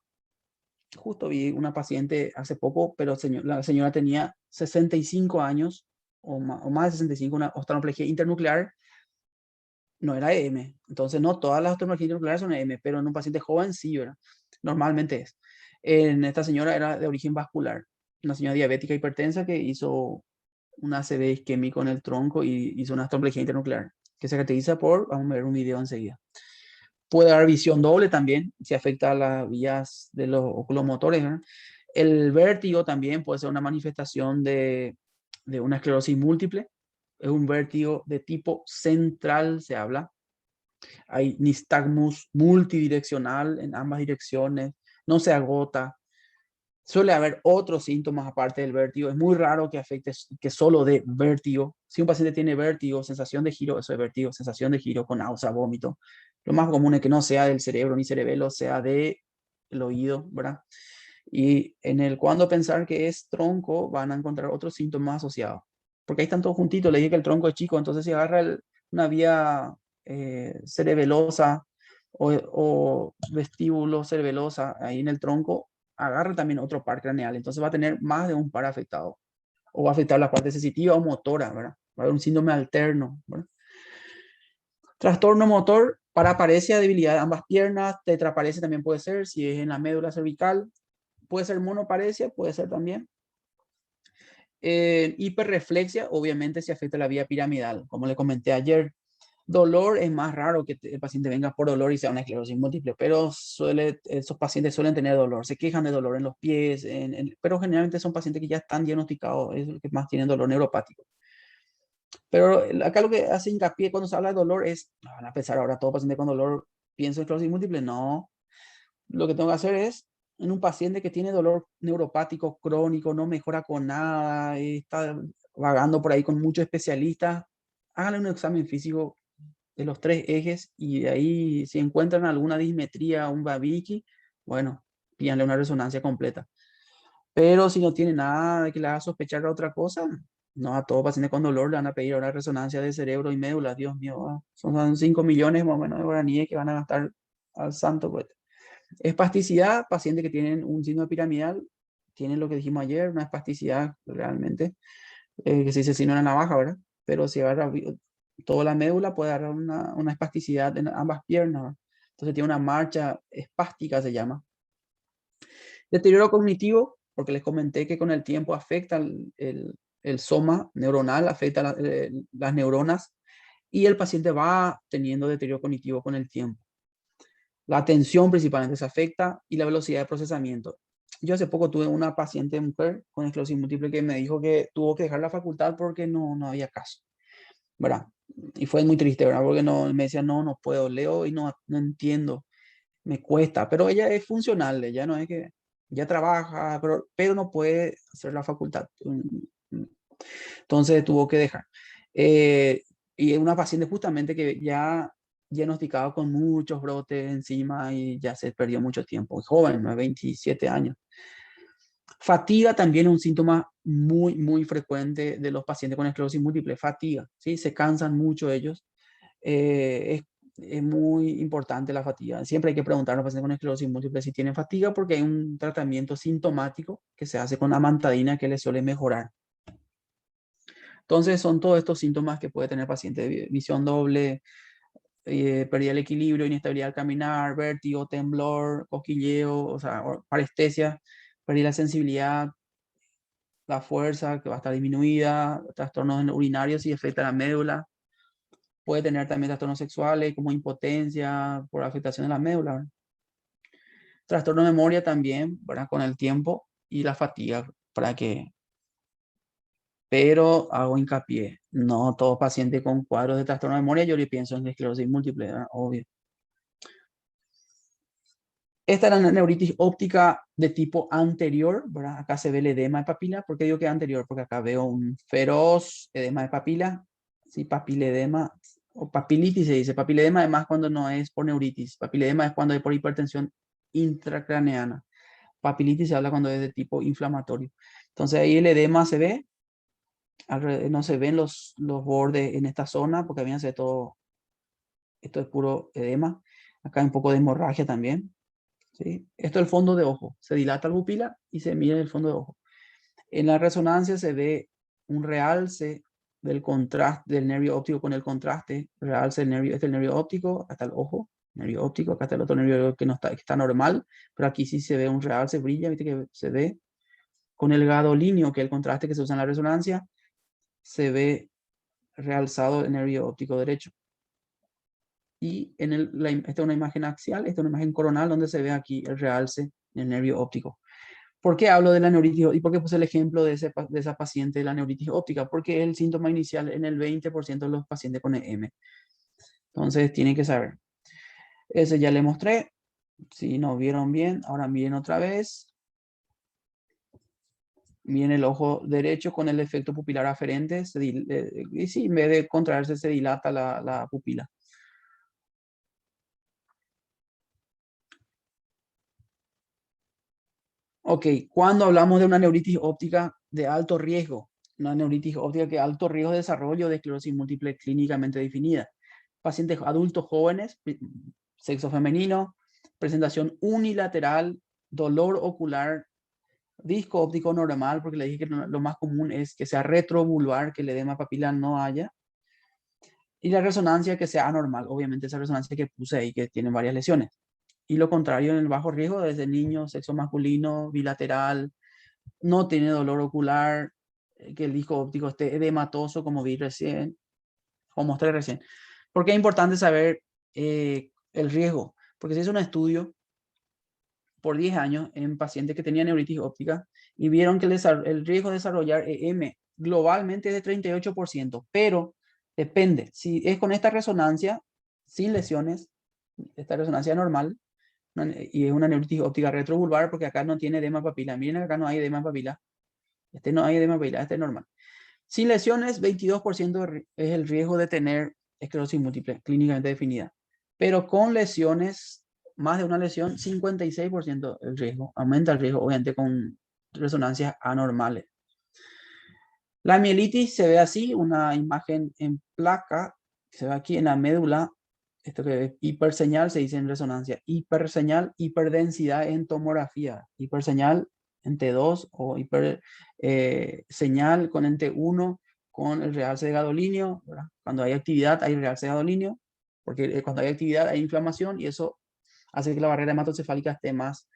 Justo vi una paciente hace poco, pero la señora tenía 65 años o más de 65, una oftalmoplejía internuclear, no era EM. Entonces, no todas las oftalmologías internucleares son EM, pero en un paciente joven sí, ¿verdad? Normalmente es. Esta señora era de origen vascular, una señora diabética hipertensa que hizo un ACV isquémico en el tronco y hizo una astrombolesia internuclear, que se caracteriza por, vamos a ver un video enseguida. Puede dar visión doble también, si afecta a las vías de los oculomotores, ¿verdad? El vértigo también puede ser una manifestación de una esclerosis múltiple. Es un vértigo de tipo central, se habla. Hay nistagmus multidireccional en ambas direcciones, no se agota. Suele haber otros síntomas aparte del vértigo. Es muy raro que afecte, que solo de vértigo. Si un paciente tiene vértigo, sensación de giro, eso es vértigo, sensación de giro con náusea, vómito. Lo más común es que no sea del cerebro ni cerebelo, sea del oído, ¿verdad? Y cuando pensar que es tronco, van a encontrar otros síntomas asociados. Porque ahí están todos juntitos. Le dije que el tronco es chico, entonces si agarra una vía cerebelosa o vestíbulo cerebelosa ahí en el tronco, agarra también otro par craneal. Entonces va a tener más de un par afectado. O va a afectar la parte sensitiva o motora, ¿verdad? Va a haber un síndrome alterno, ¿verdad? Trastorno motor, paraparesia, debilidad de ambas piernas, tetraparesia también puede ser, si es en la médula cervical. Puede ser monoparesia, puede ser también. Hiperreflexia, obviamente, si afecta la vía piramidal, como le comenté ayer. Dolor es más raro que el paciente venga por dolor y sea una esclerosis múltiple, pero esos pacientes suelen tener dolor, se quejan de dolor en los pies, pero generalmente son pacientes que ya están diagnosticados, es los que más tienen dolor neuropático. Pero acá lo que hace hincapié cuando se habla de dolor es, no van a pensar ahora todo paciente con dolor pienso en esclerosis múltiple, no. Lo que tengo que hacer es, en un paciente que tiene dolor neuropático crónico, no mejora con nada, está vagando por ahí con muchos especialistas, háganle un examen físico de los 3 ejes y de ahí si encuentran alguna dismetría, un Babinski, bueno, pídanle una resonancia completa. Pero si no tiene nada de que le haga sospechar otra cosa, no a todo paciente con dolor le van a pedir ahora resonancia de cerebro y médula, Dios mío, son 5 millones más o menos de guaraníes que van a gastar al santo, pues. Espasticidad, pacientes que tienen un síndrome piramidal, tienen lo que dijimos ayer, una espasticidad realmente, que se dice síndrome de la navaja, ¿verdad? Pero si agarra toda la médula, puede agarrar una espasticidad en ambas piernas, ¿verdad? Entonces tiene una marcha espástica, se llama. Deterioro cognitivo, porque les comenté que con el tiempo afecta el soma neuronal, afecta las neuronas, y el paciente va teniendo deterioro cognitivo con el tiempo. La atención principalmente se afecta y la velocidad de procesamiento. Yo hace poco tuve una paciente mujer con esclerosis múltiple que me dijo que tuvo que dejar la facultad porque no había caso, ¿verdad? Y fue muy triste, ¿verdad? Porque me decía, no puedo, leo y no entiendo, me cuesta, pero ella es funcional, ella no es que, ya trabaja, pero no puede hacer la facultad. Entonces tuvo que dejar. Y es una paciente justamente que ya diagnosticado con muchos brotes encima y ya se perdió mucho tiempo. Es joven, ¿no? 27 años. Fatiga también es un síntoma muy frecuente de los pacientes con esclerosis múltiple. Fatiga, ¿sí? Se cansan mucho ellos. Es muy importante la fatiga. Siempre hay que preguntar a los pacientes con esclerosis múltiple si tienen fatiga porque hay un tratamiento sintomático que se hace con amantadina que les suele mejorar. Entonces son todos estos síntomas que puede tener el paciente: visión doble, pérdida del equilibrio, inestabilidad al caminar, vértigo, temblor, cosquilleo, o sea, parestesia, pérdida de la sensibilidad, la fuerza que va a estar disminuida, trastornos urinarios y afecta la médula. Puede tener también trastornos sexuales como impotencia por afectación de la médula, ¿verdad? Trastorno de memoria también, ¿verdad? Con el tiempo y la fatiga, pero hago hincapié, no todo paciente con cuadros de trastorno de memoria yo le pienso en esclerosis múltiple, ¿verdad? Obvio. Esta era una neuritis óptica de tipo anterior, ¿verdad? Acá se ve el edema de papila. ¿Por qué digo que es anterior? Porque acá veo un feroz edema de papila, ¿sí? Papiledema, o papilitis se dice. Papiledema además cuando no es por neuritis. Papiledema es cuando es por hipertensión intracraneana. Papilitis se habla cuando es de tipo inflamatorio. Entonces ahí el edema se ve, no se ven los bordes en esta zona, porque habían sido todo, esto es puro edema. Acá hay un poco de hemorragia también, ¿sí? Esto es el fondo de ojo, se dilata la pupila y se mira el fondo de ojo. En la resonancia se ve un realce del contraste del nervio óptico con el contraste, realce el nervio, este es el nervio óptico hasta el ojo, Nervio óptico, acá está el otro nervio que no está, que está normal, pero aquí sí se ve un realce, brilla, viste que se ve con el gadolíneo, que es el contraste que se usa en la resonancia, se ve realzado el nervio óptico derecho. Y esta es una imagen axial, esta es una imagen coronal donde se ve aquí el realce del nervio óptico. ¿Por qué hablo de la neuritis y por qué puse el ejemplo de esa paciente de la neuritis óptica? Porque es el síntoma inicial en el 20% de los pacientes con EM. Entonces, tienen que saber. Ese ya le mostré. Si no vieron bien, ahora miren otra vez. Miren el ojo derecho con el efecto pupilar aferente. Y sí, en vez de contraerse, se dilata la pupila. Ok, cuando hablamos de una neuritis óptica de alto riesgo, una neuritis óptica que alto riesgo de desarrollo de esclerosis múltiple clínicamente definida. Pacientes adultos jóvenes, sexo femenino, presentación unilateral, dolor ocular, disco óptico normal, porque le dije que lo más común es que sea retrovulvar, que el edema papila no haya, y la resonancia que sea anormal, obviamente esa resonancia que puse ahí que tiene varias lesiones. Y lo contrario en el bajo riesgo, desde niño, sexo masculino, bilateral, no tiene dolor ocular, que el disco óptico esté edematoso, como vi recién, o mostré recién. ¿Por qué es importante saber el riesgo? Porque se hizo un estudio por 10 años en pacientes que tenían neuritis óptica y vieron que el riesgo de desarrollar EM globalmente es de 38%, pero depende. Si es con esta resonancia, sin lesiones, esta resonancia normal, y es una neuritis óptica retrovulvar, porque acá no tiene edema papila. Miren, acá no hay edema papila. Este no hay edema papila, este es normal. Sin lesiones, 22% es el riesgo de tener esclerosis múltiple clínicamente definida. Pero con lesiones, más de una lesión, 56% el riesgo. Aumenta el riesgo, obviamente, con resonancias anormales. La mielitis se ve así, una imagen en placa, se ve aquí en la médula. Esto que es hiperseñal se dice en resonancia. Hiperseñal, hiperdensidad en tomografía. Hiperseñal en T2 o señal con en T1 con el realce de gadolínio, ¿verdad? Cuando hay actividad hay realce de gadolínio, porque cuando hay actividad hay inflamación y eso hace que la barrera hematocefálica esté más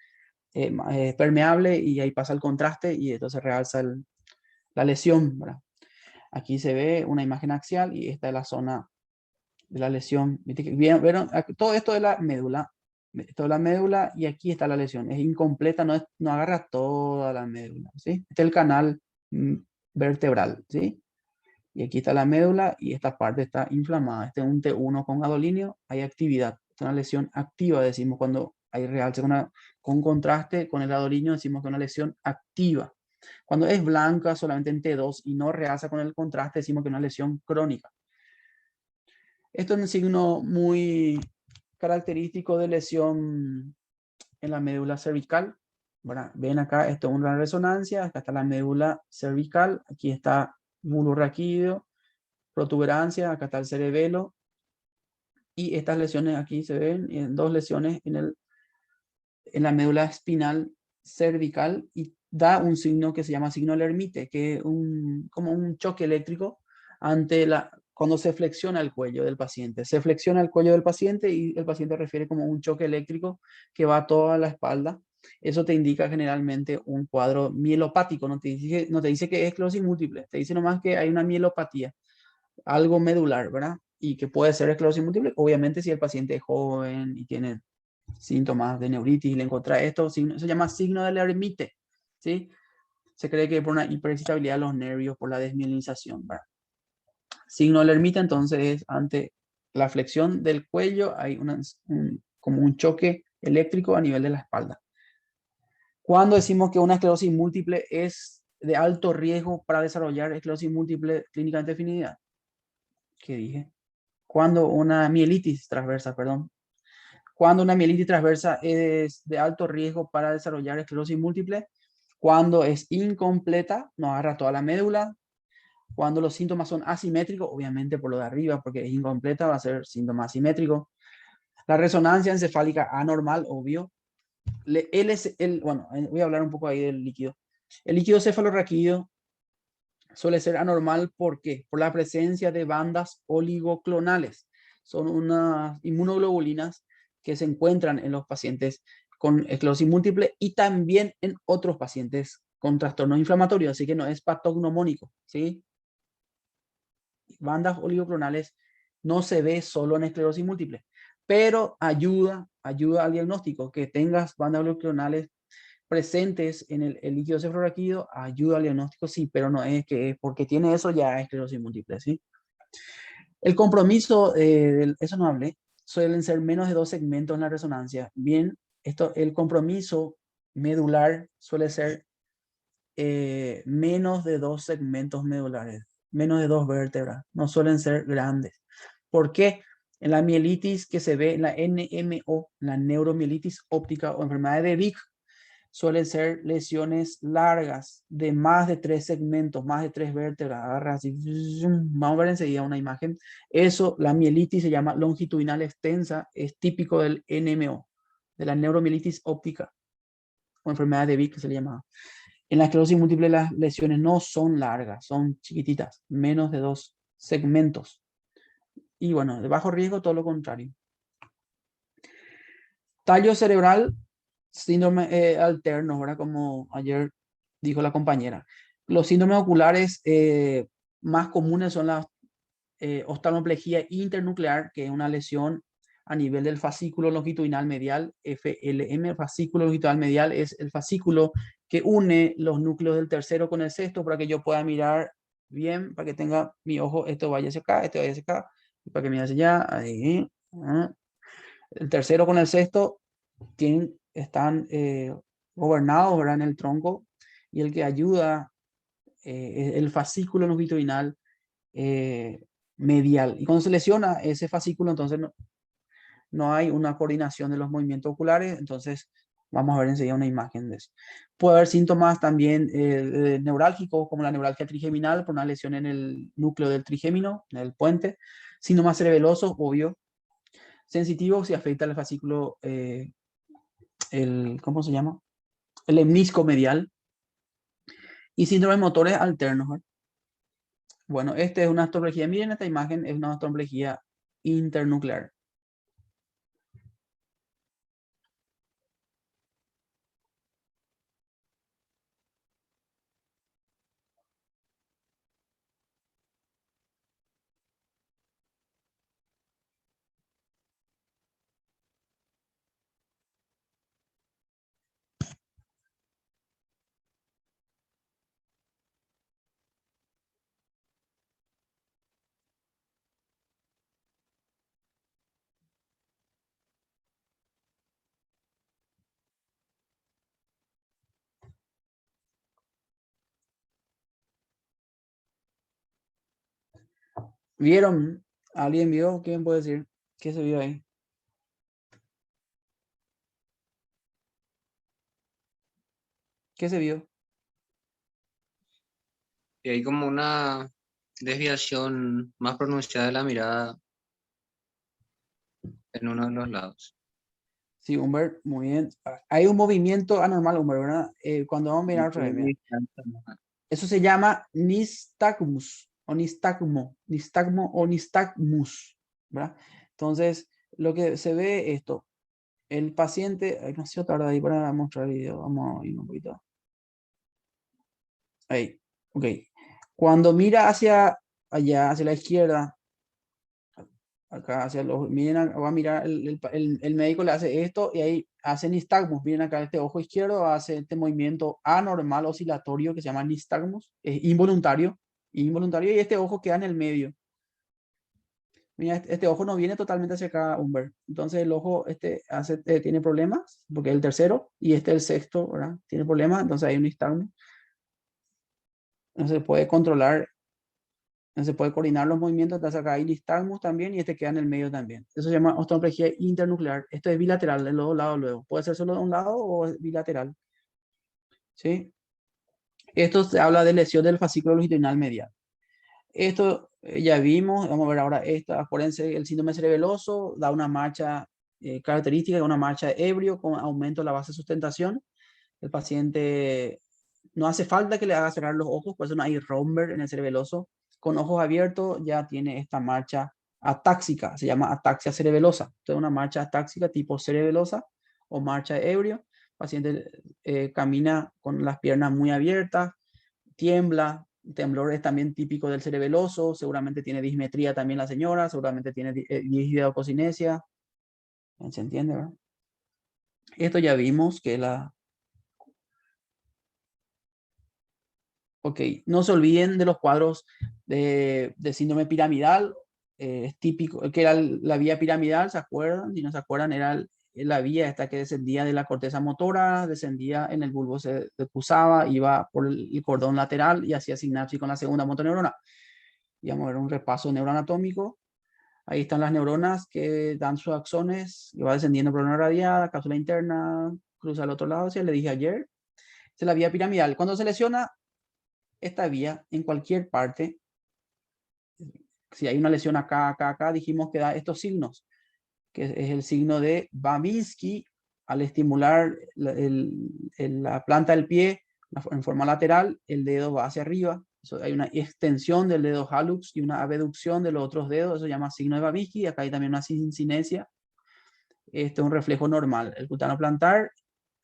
permeable y ahí pasa el contraste y entonces realza la lesión, ¿verdad? Aquí se ve una imagen axial y esta es la zona de la lesión. ¿Vieron? Todo esto de la médula. Esto de la médula y aquí está la lesión. Es incompleta, no agarra toda la médula, ¿sí? Este es el canal vertebral, ¿sí? Y aquí está la médula y esta parte está inflamada. Este es un T1 con gadolíneo, hay actividad. Es una lesión activa, decimos cuando hay realce con contraste con el gadolíneo, decimos que es una lesión activa. Cuando es blanca solamente en T2 y no realza con el contraste, decimos que es una lesión crónica. Esto es un signo muy característico de lesión en la médula cervical. Bueno, ven acá, esto es una resonancia, acá está la médula cervical, aquí está bulbo raquídeo, protuberancia, acá está el cerebelo, y estas lesiones aquí se ven, en dos lesiones en la médula espinal cervical, y da un signo que se llama signo Lermite, que es como un choque eléctrico cuando se flexiona el cuello del paciente. Se flexiona el cuello del paciente y el paciente refiere como un choque eléctrico que va a toda la espalda. Eso te indica generalmente un cuadro mielopático, no te dice que es esclerosis múltiple, te dice nomás que hay una mielopatía, algo medular, ¿verdad? Y que puede ser esclerosis múltiple, obviamente si el paciente es joven y tiene síntomas de neuritis y le encuentra esto, se llama signo de Lermite, ¿sí? Se cree que por una hiperexcitabilidad de los nervios, por la desmielinización, ¿verdad? Signo de Lermite, entonces, es ante la flexión del cuello, hay como un choque eléctrico a nivel de la espalda. Cuando decimos que una esclerosis múltiple es de alto riesgo para desarrollar esclerosis múltiple clínicamente definida, ¿qué dije? Cuando una mielitis transversa, perdón. Cuando una mielitis transversa es de alto riesgo para desarrollar esclerosis múltiple, cuando es incompleta, no agarra toda la médula, cuando los síntomas son asimétricos, obviamente por lo de arriba, porque es incompleta, va a ser síntoma asimétrico. La resonancia encefálica anormal, obvio. Bueno, voy a hablar un poco ahí del líquido. El líquido cefalorraquídeo suele ser anormal, ¿por qué? Por la presencia de bandas oligoclonales. Son unas inmunoglobulinas que se encuentran en los pacientes con esclerosis múltiple y también en otros pacientes con trastornos inflamatorios, así que no es patognomónico, ¿sí? Bandas oligoclonales no se ve solo en esclerosis múltiple, pero ayuda al diagnóstico. Que tengas bandas oligoclonales presentes en el líquido cefalorraquídeo ayuda al diagnóstico, sí, pero no es que porque tiene eso ya es esclerosis múltiple, ¿sí? El compromiso, eso no hablé, suelen ser menos de 2 segmentos en la resonancia. Bien, el compromiso medular suele ser menos de 2 segmentos medulares, menos de 2 vértebras, no suelen ser grandes. ¿Por qué? En la mielitis que se ve, en la NMO, la neuromielitis óptica o enfermedad de Vick, suelen ser lesiones largas de más de 3 segmentos, más de 3 vértebras. Agarra así, vamos a ver enseguida una imagen. Eso, la mielitis se llama longitudinal extensa, es típico del NMO, de la neuromielitis óptica o enfermedad de Vick que se le llama. En la esclerosis múltiple las lesiones no son largas, son chiquititas, menos de 2 segmentos. Y bueno, de bajo riesgo, todo lo contrario. Tallo cerebral, síndrome alterno, ¿verdad? Como ayer dijo la compañera. Los síndromes oculares más comunes son la oftalmoplejía internuclear, que es una lesión a nivel del fascículo longitudinal medial, FLM. El fascículo longitudinal medial es el fascículo que une los núcleos del tercero con el sexto para que yo pueda mirar bien, para que tenga mi ojo, esto vaya hacia acá, esto vaya hacia acá, y para que mire hacia allá, ahí. El tercero con el sexto están gobernados, ¿verdad? En el tronco, y el que ayuda es el fascículo longitudinal medial. Y cuando se lesiona ese fascículo, entonces no hay una coordinación de los movimientos oculares, entonces vamos a ver enseguida una imagen de eso. Puede haber síntomas también neurálgicos, como la neuralgia trigeminal por una lesión en el núcleo del trigémino, en el puente. Síntomas cerebelosos, obvio. Sensitivos si afecta al fascículo, ¿cómo se llama? El hemnisco medial. Y síndromes motores alternos, ¿verdad? Bueno, esta es una astroplejía. Miren esta imagen, es una astroplejía internuclear. ¿Vieron? ¿Alguien vio? ¿Quién puede decir? ¿Qué se vio ahí? ¿Qué se vio? Y hay como una desviación más pronunciada de la mirada en uno de los lados. Sí, Humbert, muy bien. Hay un movimiento anormal, Humbert, ¿verdad? Cuando vamos a mirar otra vez, mira. Eso se llama nistagmus o nistagmo o nistagmus, ¿verdad? Entonces, lo que se ve es esto. El paciente, ay, no sé, tarda ahí para mostrar el video. Vamos a ir un poquito. Ahí, ok. Cuando mira hacia allá, hacia la izquierda, acá hacia los, miren, va a mirar, el médico le hace esto y ahí hace nistagmus. Miren acá este ojo izquierdo, hace este movimiento anormal oscilatorio que se llama nistagmus, es involuntario, y este ojo queda en el medio. Mira, este ojo no viene totalmente hacia acá, Humbert. Entonces el ojo tiene problemas, porque es el tercero, y este es el sexto, ¿verdad? Tiene problemas, entonces hay un nistagmus. No se puede controlar, no se puede coordinar los movimientos, entonces acá hay nistagmus también, y este queda en el medio también. Eso se llama osteo internuclear. Esto es bilateral, de los dos lados luego. Puede ser solo de un lado o es bilateral. ¿Sí? Esto se habla de lesión del fascículo longitudinal medial. Esto ya vimos, vamos a ver ahora esta. Acuérdense, el síndrome cerebeloso da una marcha característica, una marcha ebrio con aumento de la base de sustentación. El paciente no hace falta que le haga cerrar los ojos, por eso no hay romber en el cerebeloso. Con ojos abiertos ya tiene esta marcha atáxica, se llama ataxia cerebelosa. Entonces, una marcha atáxica tipo cerebelosa o marcha de ebrio. El paciente camina con las piernas muy abiertas, tiembla. Temblor es también típico del cerebeloso, seguramente tiene dismetría también la señora, seguramente tiene dishidracocinesia. ¿Se entiende, verdad? Esto ya vimos que la... Ok, no se olviden de los cuadros de síndrome piramidal. Es típico, que era la vía piramidal, ¿se acuerdan? Si no se acuerdan, era la vía esta que descendía de la corteza motora, descendía en el bulbo, se decusaba, iba por el cordón lateral y hacía sinapsis con la segunda motoneurona. Y vamos a ver un repaso neuroanatómico. Ahí están las neuronas que dan sus axones, y va descendiendo por una radiada, cápsula interna, cruza al otro lado, ya le dije ayer. Esta es la vía piramidal. Cuando se lesiona esta vía en cualquier parte, si hay una lesión acá, acá, acá, dijimos que da estos signos, que es el signo de Babinski al estimular la planta del pie en forma lateral, el dedo va hacia arriba. Hay una extensión del dedo hallux y una abducción de los otros dedos, eso se llama signo de Babinski. Acá hay también una sincinesia. Este es un reflejo normal. El cutáneo plantar,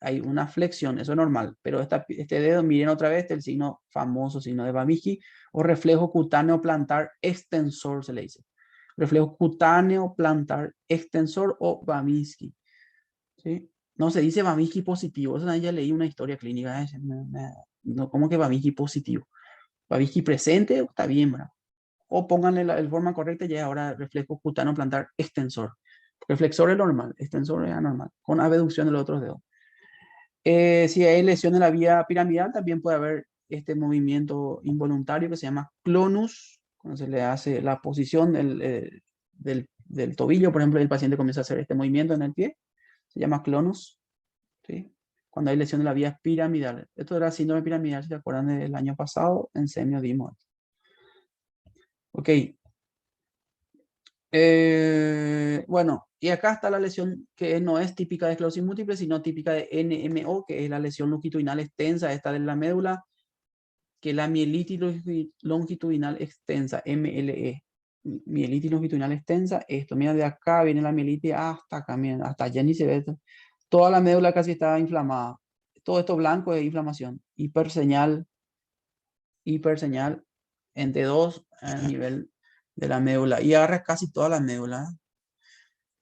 hay una flexión, eso es normal, pero este dedo, miren otra vez, el signo famoso, signo de Babinski, o reflejo cutáneo plantar extensor se le dice. Reflejo cutáneo plantar extensor o Babinski. ¿Sí? No se dice Babinski positivo, eso ya leí una historia clínica. No, ¿cómo que Babinski positivo? Babinski presente, está bien, ¿verdad? O pónganle la forma correcta, ya ahora reflejo cutáneo plantar extensor. Reflexor es normal, extensor es anormal, con abducción de los otros dedos. Si hay lesión en la vía piramidal, también puede haber este movimiento involuntario que se llama clonus, cuando se le hace la posición del tobillo, por ejemplo, el paciente comienza a hacer este movimiento en el pie, se llama clonus, ¿sí? Cuando hay lesión de la vía piramidal. Esto era síndrome piramidal, si se acuerdan del año pasado, en semio dimos. Ok. Bueno, y acá está la lesión que no es típica de esclerosis múltiple, sino típica de NMO, que es la lesión longitudinal extensa, esta de la médula, que es la mielitis longitudinal extensa, MLE. Mielitis longitudinal extensa, esto, mira, de acá viene la mielitis hasta acá, miren, hasta allá ni se ve esto. Toda la médula casi está inflamada. Todo esto blanco es inflamación. Hiperseñal en T2 a nivel de la médula y agarra casi toda la médula.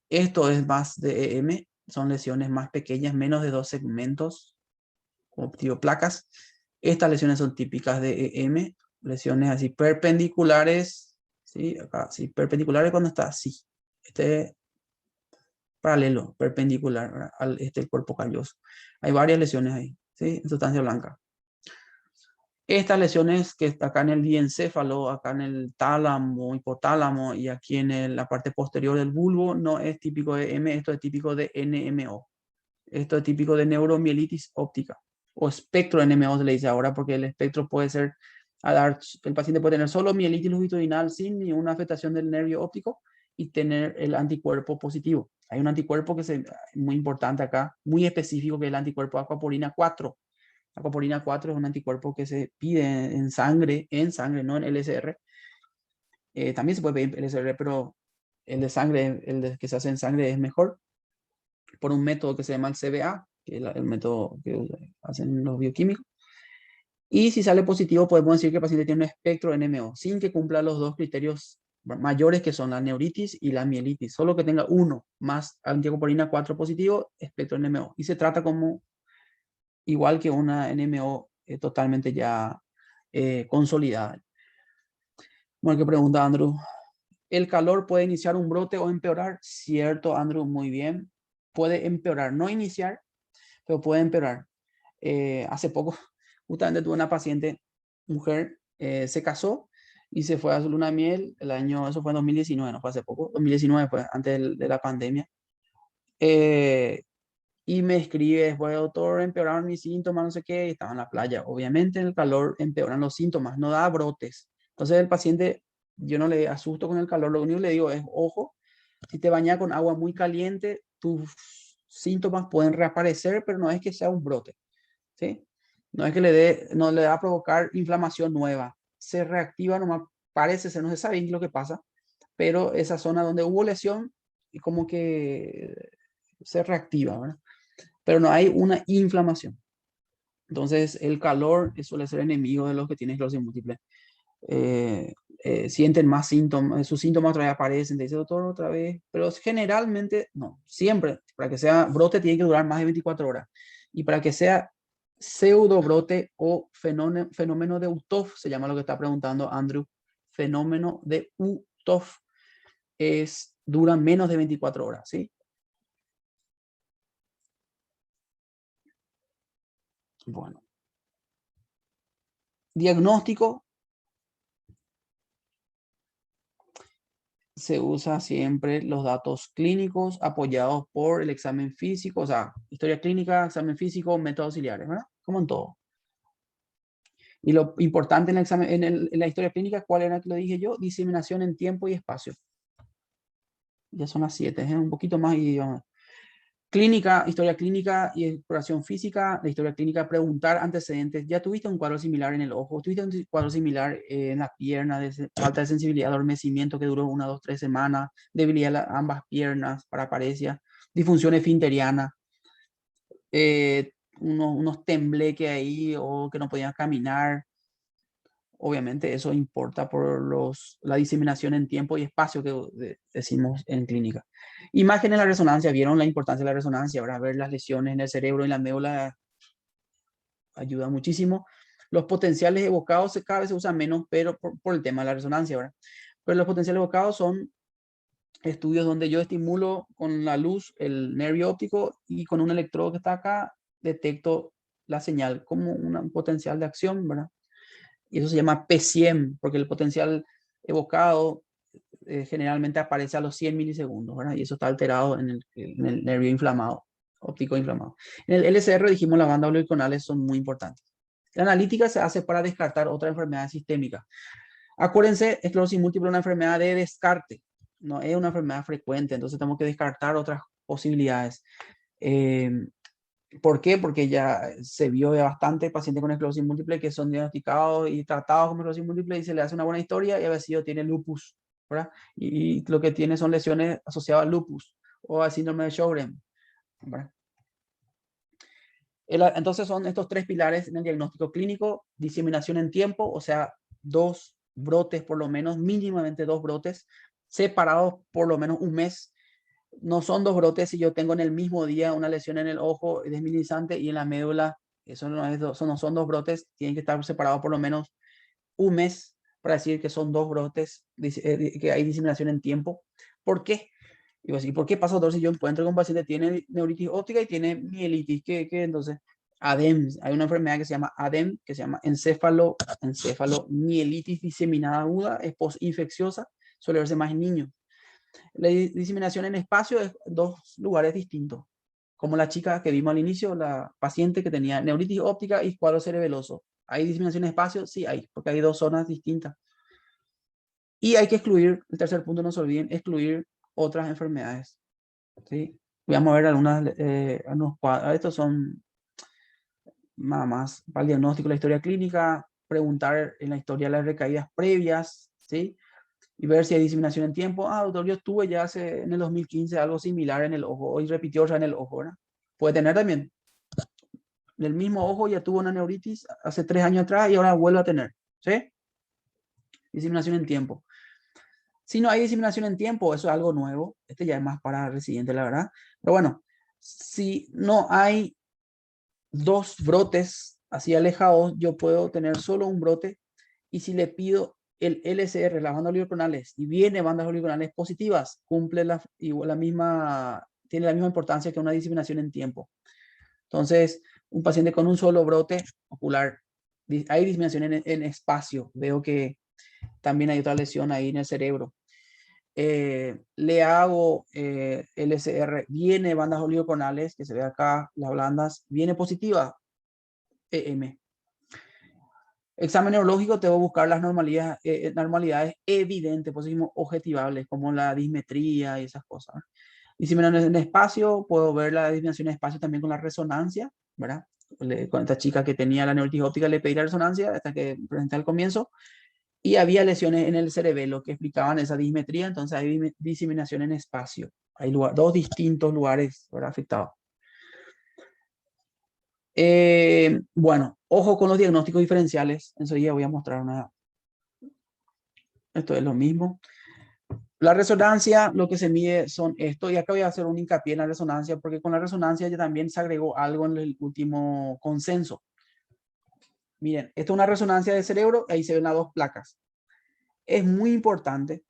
Esto es más de EM, son lesiones más pequeñas, menos de 2 segmentos, como placas. Estas lesiones son típicas de EM, lesiones así perpendiculares, ¿sí? Acá, sí, perpendiculares cuando está así. Este paralelo, perpendicular al el cuerpo calloso. Hay varias lesiones ahí, ¿sí? En sustancia blanca. Estas lesiones que está acá en el diencéfalo, acá en el tálamo, hipotálamo y aquí en la parte posterior del bulbo, no es típico de M, esto es típico de NMO. Esto es típico de neuromielitis óptica o espectro NMO se le dice ahora porque el espectro puede ser, el paciente puede tener solo mielitis longitudinal sin ninguna afectación del nervio óptico y tener el anticuerpo positivo. Hay un anticuerpo que es muy importante acá, muy específico, que es el anticuerpo aquaporina 4. Aquaporina 4 es un anticuerpo que se pide en sangre, no en LSR. También se puede pedir en LSR, pero el de sangre, que se hace en sangre es mejor por un método que se llama el CBA, que es el método que hacen los bioquímicos. Y si sale positivo, podemos decir que el paciente tiene un espectro NMO, sin que cumpla los dos criterios mayores que son la neuritis y la mielitis, solo que tenga uno más antiaquaporina 4 positivo, espectro NMO. Y se trata como igual que una NMO totalmente ya consolidada. Bueno, ¿qué pregunta Andrew? ¿El calor puede iniciar un brote o empeorar? Cierto, Andrew, muy bien. Puede empeorar, no iniciar, pero puede empeorar. Hace poco, justamente tuve una paciente, mujer, se casó y se fue a su luna de miel, eso fue en 2019, no fue hace poco, 2019 fue antes de la pandemia. Y me escribe después, doctor, empeoraron mis síntomas, no sé qué, y estaba en la playa. Obviamente en el calor empeoran los síntomas, no da brotes. Entonces el paciente, yo no le asusto con el calor, lo único que le digo es, ojo, si te bañas con agua muy caliente, tus síntomas pueden reaparecer, pero no es que sea un brote, ¿sí? No es que no le va a provocar inflamación nueva. Se reactiva nomás, parece ser, no se sabe lo que pasa. pero esa zona donde hubo lesión como que se reactiva, ¿verdad? Pero no hay una inflamación. Entonces, el calor suele ser enemigo de los que tienen esclerosis múltiple. Sienten más síntomas, sus síntomas otra vez aparecen, te dice doctor otra vez, pero generalmente no, siempre, para que sea brote tiene que durar más de 24 horas. Y para que sea pseudo brote o fenómeno de UTOF, se llama lo que está preguntando Andrew, fenómeno de UTOF, dura menos de 24 horas, ¿sí? Bueno. Diagnóstico. Se usa siempre los datos clínicos apoyados por el examen físico, o sea, historia clínica, examen físico, métodos auxiliares, ¿verdad? Como en todo. Y lo importante en el examen, en la historia clínica, ¿cuál era que lo dije yo? Diseminación en tiempo y espacio. Ya son las 7, un poquito más y vamos. Clínica, historia clínica y exploración física. La historia clínica, preguntar antecedentes. ¿Ya tuviste un cuadro similar en el ojo? ¿Tuviste un cuadro similar en la pierna? De falta de sensibilidad, adormecimiento que duró 1, 2, 3 semanas, debilidad de ambas piernas, paraparesia, disfunción esfinteriana, unos tembleques ahí o que no podían caminar. Obviamente eso importa por la diseminación en tiempo y espacio que decimos en clínica. Imagen en la resonancia, ¿vieron la importancia de la resonancia? ¿Verdad? Ver las lesiones en el cerebro y la médula ayuda muchísimo. Los potenciales evocados cada vez se usan menos, pero por el tema de la resonancia, ¿verdad? Pero los potenciales evocados son estudios donde yo estimulo con la luz el nervio óptico y con un electrodo que está acá detecto la señal como un potencial de acción, ¿verdad? Y eso se llama PCM, porque el potencial evocado generalmente aparece a los 100 milisegundos, ¿verdad? Y eso está alterado en el nervio inflamado, óptico inflamado. En el LCR dijimos las bandas oligoclonales son muy importantes. La analítica se hace para descartar otra enfermedad sistémica. Acuérdense, esclerosis múltiple es una enfermedad de descarte, no es una enfermedad frecuente, entonces tenemos que descartar otras posibilidades. ¿Por qué? Porque ya se vio de bastante pacientes con esclerosis múltiple que son diagnosticados y tratados con esclerosis múltiple y se le hace una buena historia y a veces tiene lupus, ¿verdad? Y lo que tiene son lesiones asociadas al lupus o al síndrome de Sjögren, ¿verdad? Entonces son estos 3 pilares en el diagnóstico clínico: diseminación en tiempo, o sea, 2 brotes por lo menos, mínimamente 2 brotes, separados por lo menos un mes. No son 2 brotes si yo tengo en el mismo día una lesión en el ojo desminimizante y en la médula, eso no son 2 brotes, tienen que estar separados por lo menos un mes para decir que son 2 brotes, que hay diseminación en tiempo. ¿Por qué? Y así, ¿por qué pasa, doctor, si yo encuentro que un paciente tiene neuritis óptica y tiene mielitis? ¿Qué entonces? ADEM, hay una enfermedad que se llama ADEM, que se llama encéfalomielitis diseminada aguda, es postinfecciosa, suele verse más en niños. La diseminación en espacio es 2 lugares distintos, como la chica que vimos al inicio, la paciente que tenía neuritis óptica y cuadro cerebeloso. ¿Hay diseminación en espacio? Sí hay, porque hay 2 zonas distintas. Y hay que excluir, el tercer punto, no se olviden, excluir otras enfermedades, ¿sí? Vamos a ver algunos cuadros. Estos son nada más para el diagnóstico, la historia clínica, preguntar en la historia las recaídas previas, ¿sí? Y ver si hay diseminación en tiempo. Ah, doctor, yo tuve ya en el 2015 algo similar en el ojo, hoy repitió ya en el ojo, ¿verdad? Puede tener también. En el mismo ojo ya tuvo una neuritis hace 3 años atrás y ahora vuelve a tener, ¿sí? Diseminación en tiempo. Si no hay diseminación en tiempo, eso es algo nuevo. Este ya es más para residentes, la verdad. Pero bueno, si no hay 2 brotes así alejados, yo puedo tener solo un brote. Y si le pido el LCR, las bandas oligoclonales, y viene bandas oligoclonales positivas, tiene la misma importancia que una diseminación en tiempo. Entonces, un paciente con un solo brote ocular, hay diseminación en espacio. Veo que también hay otra lesión ahí en el cerebro. Le hago LCR, viene bandas oligoclonales, que se ve acá, las blandas, viene positiva, EM. Examen neurológico, te voy a buscar las normalidades evidentes, pues decimos objetivables, como la dismetría y esas cosas. Diseminación en espacio, puedo ver la diseminación en espacio también con la resonancia, ¿verdad? Con esta chica que tenía la neuritis óptica le pedí la resonancia hasta que presenté al comienzo. Y había lesiones en el cerebelo que explicaban esa dismetría, entonces hay diseminación en espacio. Hay dos distintos lugares, ¿verdad?, afectados. Bueno, ojo con los diagnósticos diferenciales. Enseguida voy a mostrar una. Esto es lo mismo. La resonancia, lo que se mide son esto, y acá voy a hacer un hincapié en la resonancia, porque con la resonancia ya también se agregó algo en el último consenso. Miren, esto es una resonancia del cerebro, ahí se ven las dos placas. Es muy importante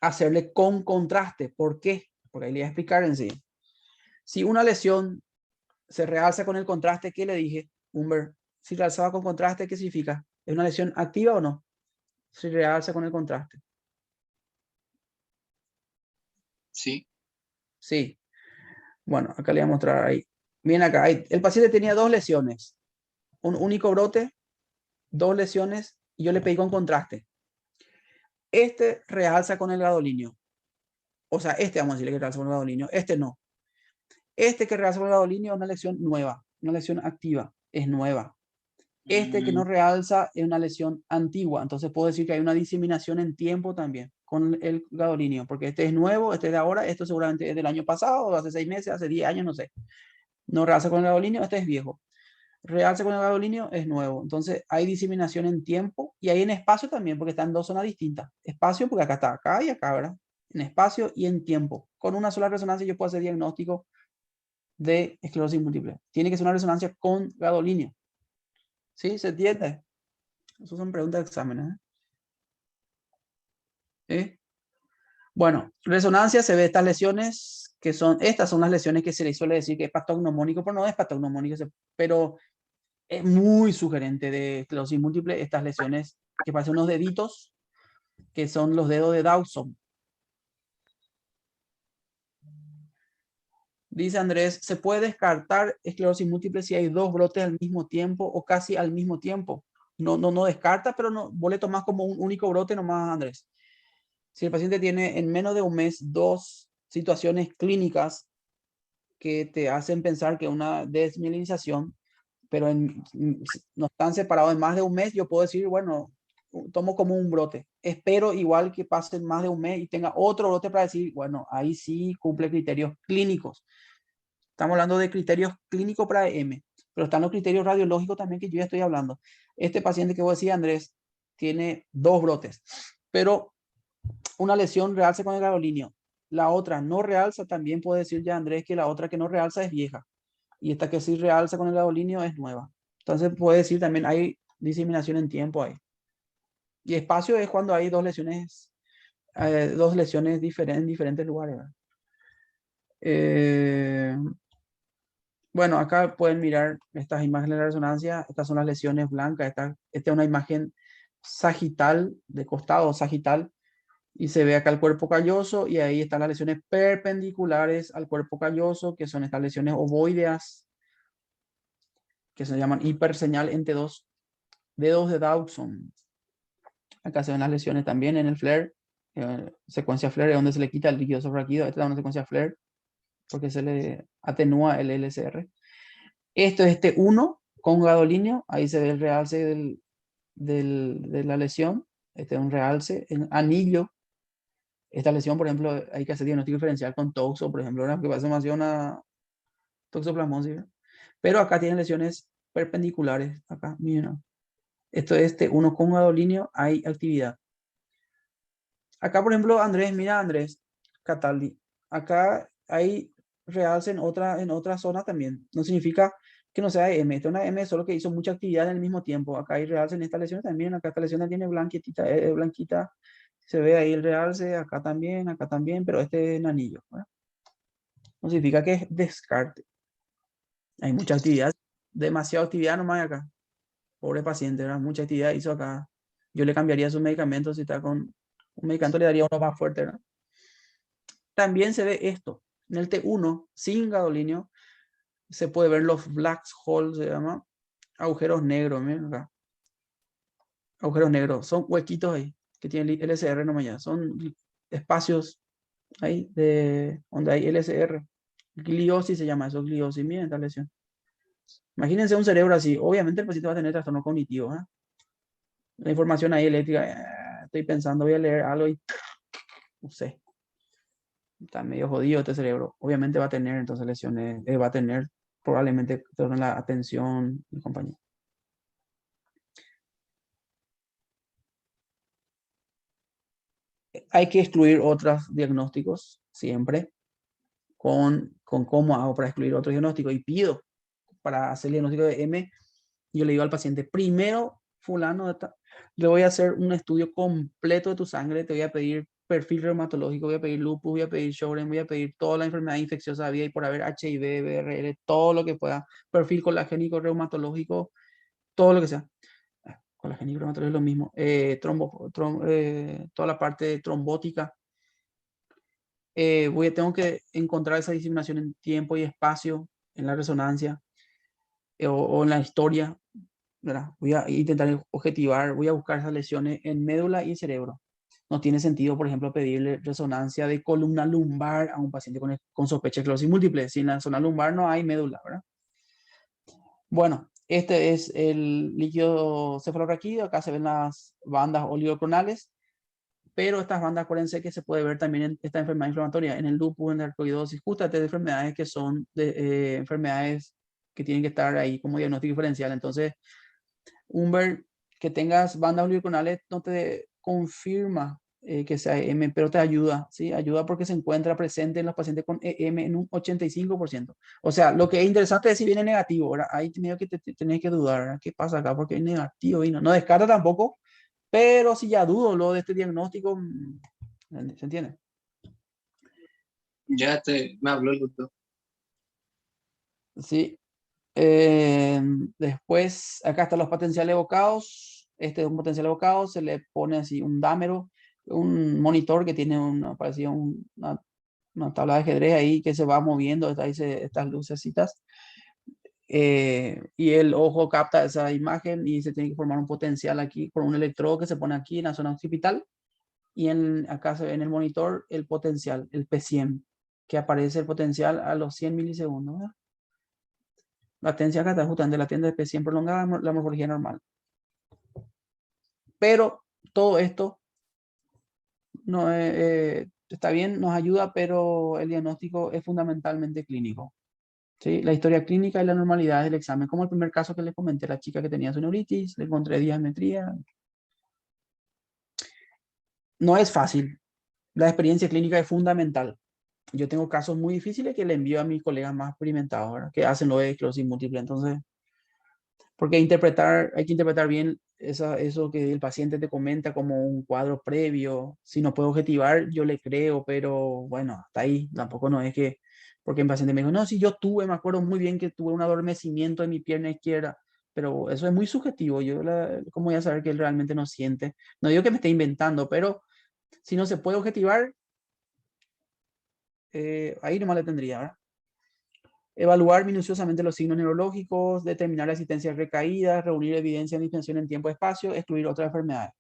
hacerle con contraste. ¿Por qué? Porque ahí le voy a explicar en sí. Si una lesión se realza con el contraste, ¿qué le dije, Humber? Si realzaba con contraste, ¿qué significa? ¿Es una lesión activa o no? Si realza con el contraste. Sí. Sí. Bueno, acá le voy a mostrar ahí. Miren acá, el paciente tenía dos lesiones. Un único brote, dos lesiones, y yo le pedí con contraste. Este realza con el gadolinio. O sea, este vamos a decirle que realza con el gadolinio. Este no. Este que realza con el gadolinio es una lesión nueva, una lesión activa, es nueva. Este que no realza es una lesión antigua. Entonces puedo decir que hay una diseminación en tiempo también con el gadolinio, porque este es nuevo, este es de ahora, esto seguramente es del año pasado, hace 6 meses, hace 10 años, no sé. No realza con el gadolinio, este es viejo. Realza con el gadolinio es nuevo. Entonces hay diseminación en tiempo y hay en espacio también, porque están en dos zonas distintas. Espacio, porque acá está, acá y acá, ¿verdad? En espacio y en tiempo. Con una sola resonancia yo puedo hacer diagnóstico de esclerosis múltiple. Tiene que ser una resonancia con gadolinio. ¿Sí? ¿Se entiende? Esas son preguntas de exámenes. ¿Sí? Bueno, resonancia se ve estas lesiones que son, estas son las lesiones que se le suele decir que es patognomónico, pero no es patognomónico, pero es muy sugerente de esclerosis múltiple estas lesiones que parecen unos deditos, que son los dedos de Dawson. Dice Andrés, ¿se puede descartar esclerosis múltiple si hay dos brotes al mismo tiempo o casi al mismo tiempo? No descarta, pero no, vos le tomás como un único brote nomás, Andrés. Si el paciente tiene en menos de un mes dos situaciones clínicas que te hacen pensar que una desmielinización, pero no están separados en más de un mes, yo puedo decir, bueno, tomo como un brote. Espero igual que pase más de un mes y tenga otro brote para decir, bueno, ahí sí cumple criterios clínicos. Estamos hablando de criterios clínicos para EM, pero están los criterios radiológicos también que yo ya estoy hablando. Este paciente que vos decís, Andrés, tiene dos brotes, pero una lesión realza con el gadolinio. La otra no realza, también puede decir ya Andrés que la otra que no realza es vieja. Y esta que sí realza con el gadolinio es nueva. Entonces puede decir también hay diseminación en tiempo ahí. Y espacio es cuando hay dos lesiones en diferentes lugares. Bueno, acá pueden mirar estas imágenes de resonancia. Estas son las lesiones blancas. Esta es una imagen sagital, de costado sagital. Y se ve acá el cuerpo calloso y ahí están las lesiones perpendiculares al cuerpo calloso, que son estas lesiones ovoideas, que se llaman hiperseñal entre dos dedos de Dawson. Acá se ven las lesiones también en el FLAIR, secuencia FLAIR, es donde se le quita el líquido subarráquido. Esta es una secuencia FLAIR, porque se le atenúa el LSR. Esto es este 1 con gadolinio, ahí se ve el realce de la lesión. Este es un realce, en anillo. Esta lesión, por ejemplo, hay que hacer diagnóstico diferencial con toxo, por ejemplo, ¿verdad? Porque pasa más una toxoplasmosis, ¿verdad? Pero acá tienen lesiones perpendiculares. Acá, miren. Esto es este 1 con gadolinio, hay actividad. Acá, por ejemplo, Andrés, mira Andrés Cataldi. Acá hay realce en otra zona también. No significa que no sea M. Esta es una M solo que hizo mucha actividad en el mismo tiempo. Acá hay realce en esta lesión también. Acá esta lesión tiene blanquita. Se ve ahí el realce, acá también, pero este es en anillo, ¿verdad? No significa que es descarte. Hay mucha actividad, demasiada actividad nomás hay acá. Pobre paciente, ¿verdad? Mucha actividad hizo acá. Yo le cambiaría su medicamento si está con un medicamento, le daría uno más fuerte, ¿verdad? También se ve esto. En el T1, sin gadolinio, se puede ver los black holes, se llama, agujeros negros, miren acá. Agujeros negros, son huequitos ahí, que tienen LSR nomás ya. Son espacios ahí donde hay LSR. Gliosis se llama eso, gliosis. Miren esta lesión. Imagínense un cerebro así. Obviamente el paciente va a tener trastorno cognitivo, ¿eh? La información ahí eléctrica, estoy pensando, voy a leer algo y no sé, está medio jodido este cerebro. Obviamente va a tener entonces lesiones, va a tener probablemente toda la atención y compañía. Hay que excluir otros diagnósticos siempre con cómo hago para excluir otros diagnósticos. Y pido para hacer el diagnóstico de M, yo le digo al paciente, primero, fulano, le voy a hacer un estudio completo de tu sangre, te voy a pedir perfil reumatológico, voy a pedir lupus, voy a pedir Sjögren, voy a pedir toda la enfermedad infecciosa había y por haber HIV, BRL, todo lo que pueda, perfil colagénico, reumatológico, todo lo que sea. Colagénico, reumatológico es lo mismo. Toda la parte trombótica. Tengo que encontrar esa diseminación en tiempo y espacio, en la resonancia o en la historia, ¿verdad? Voy a intentar objetivar, voy a buscar esas lesiones en médula y en cerebro. No tiene sentido, por ejemplo, pedirle resonancia de columna lumbar a un paciente con sospecha de esclerosis múltiple. Si en la zona lumbar no hay médula, ¿verdad? Bueno, este es el líquido cefalorraquídeo. Acá se ven las bandas oligocronales, pero estas bandas, acuérdense que se puede ver también en esta enfermedad inflamatoria, en el lupus, en la arcoidosis, justamente de enfermedades que son enfermedades que tienen que estar ahí como diagnóstico diferencial. Entonces, Humber, que tengas bandas oligocronales no te confirma que sea EM, pero te ayuda, ¿sí? Ayuda porque se encuentra presente en los pacientes con EM en un 85%. O sea, lo que es interesante es si viene negativo, ¿verdad? Ahí medio que tenés que dudar, ¿verdad? ¿Qué pasa acá? Porque es negativo y no descarta tampoco, pero si ya dudo lo de este diagnóstico, ¿se entiende? Me habló el doctor. Sí. Después, acá están los potenciales evocados. Este es un potencial evocado, se le pone así un dámero, un monitor que tiene una tabla de ajedrez ahí que se va moviendo, estas lucecitas. Y el ojo capta esa imagen y se tiene que formar un potencial aquí por un electrodo que se pone aquí en la zona occipital. Y acá se ve en el monitor el potencial, el P100, que aparece el potencial a los 100 milisegundos, ¿verdad? Latencia acá está justamente la tienda de P100 prolongada, la morfología normal. Pero todo esto no está bien, nos ayuda, pero el diagnóstico es fundamentalmente clínico. ¿Sí? La historia clínica y la normalidad del examen, como el primer caso que les comenté, la chica que tenía su neuritis, le encontré diametría. No es fácil. La experiencia clínica es fundamental. Yo tengo casos muy difíciles que le envío a mis colegas más experimentados, ¿verdad? Que hacen lo de esclerosis múltiple. Entonces, porque hay que interpretar bien eso que el paciente te comenta como un cuadro previo. Si no puedo objetivar, yo le creo, pero bueno, hasta ahí. Tampoco no es que, porque el paciente me dijo, no, si yo me acuerdo muy bien que tuve un adormecimiento en mi pierna izquierda, pero eso es muy subjetivo. ¿Cómo voy a saber que él realmente no siente? No digo que me esté inventando, pero si no se puede objetivar, ahí nomás le tendría, ¿verdad? Evaluar minuciosamente los signos neurológicos, determinar la existencia de recaídas, reunir evidencia de dispensación en tiempo y espacio, excluir otras enfermedades.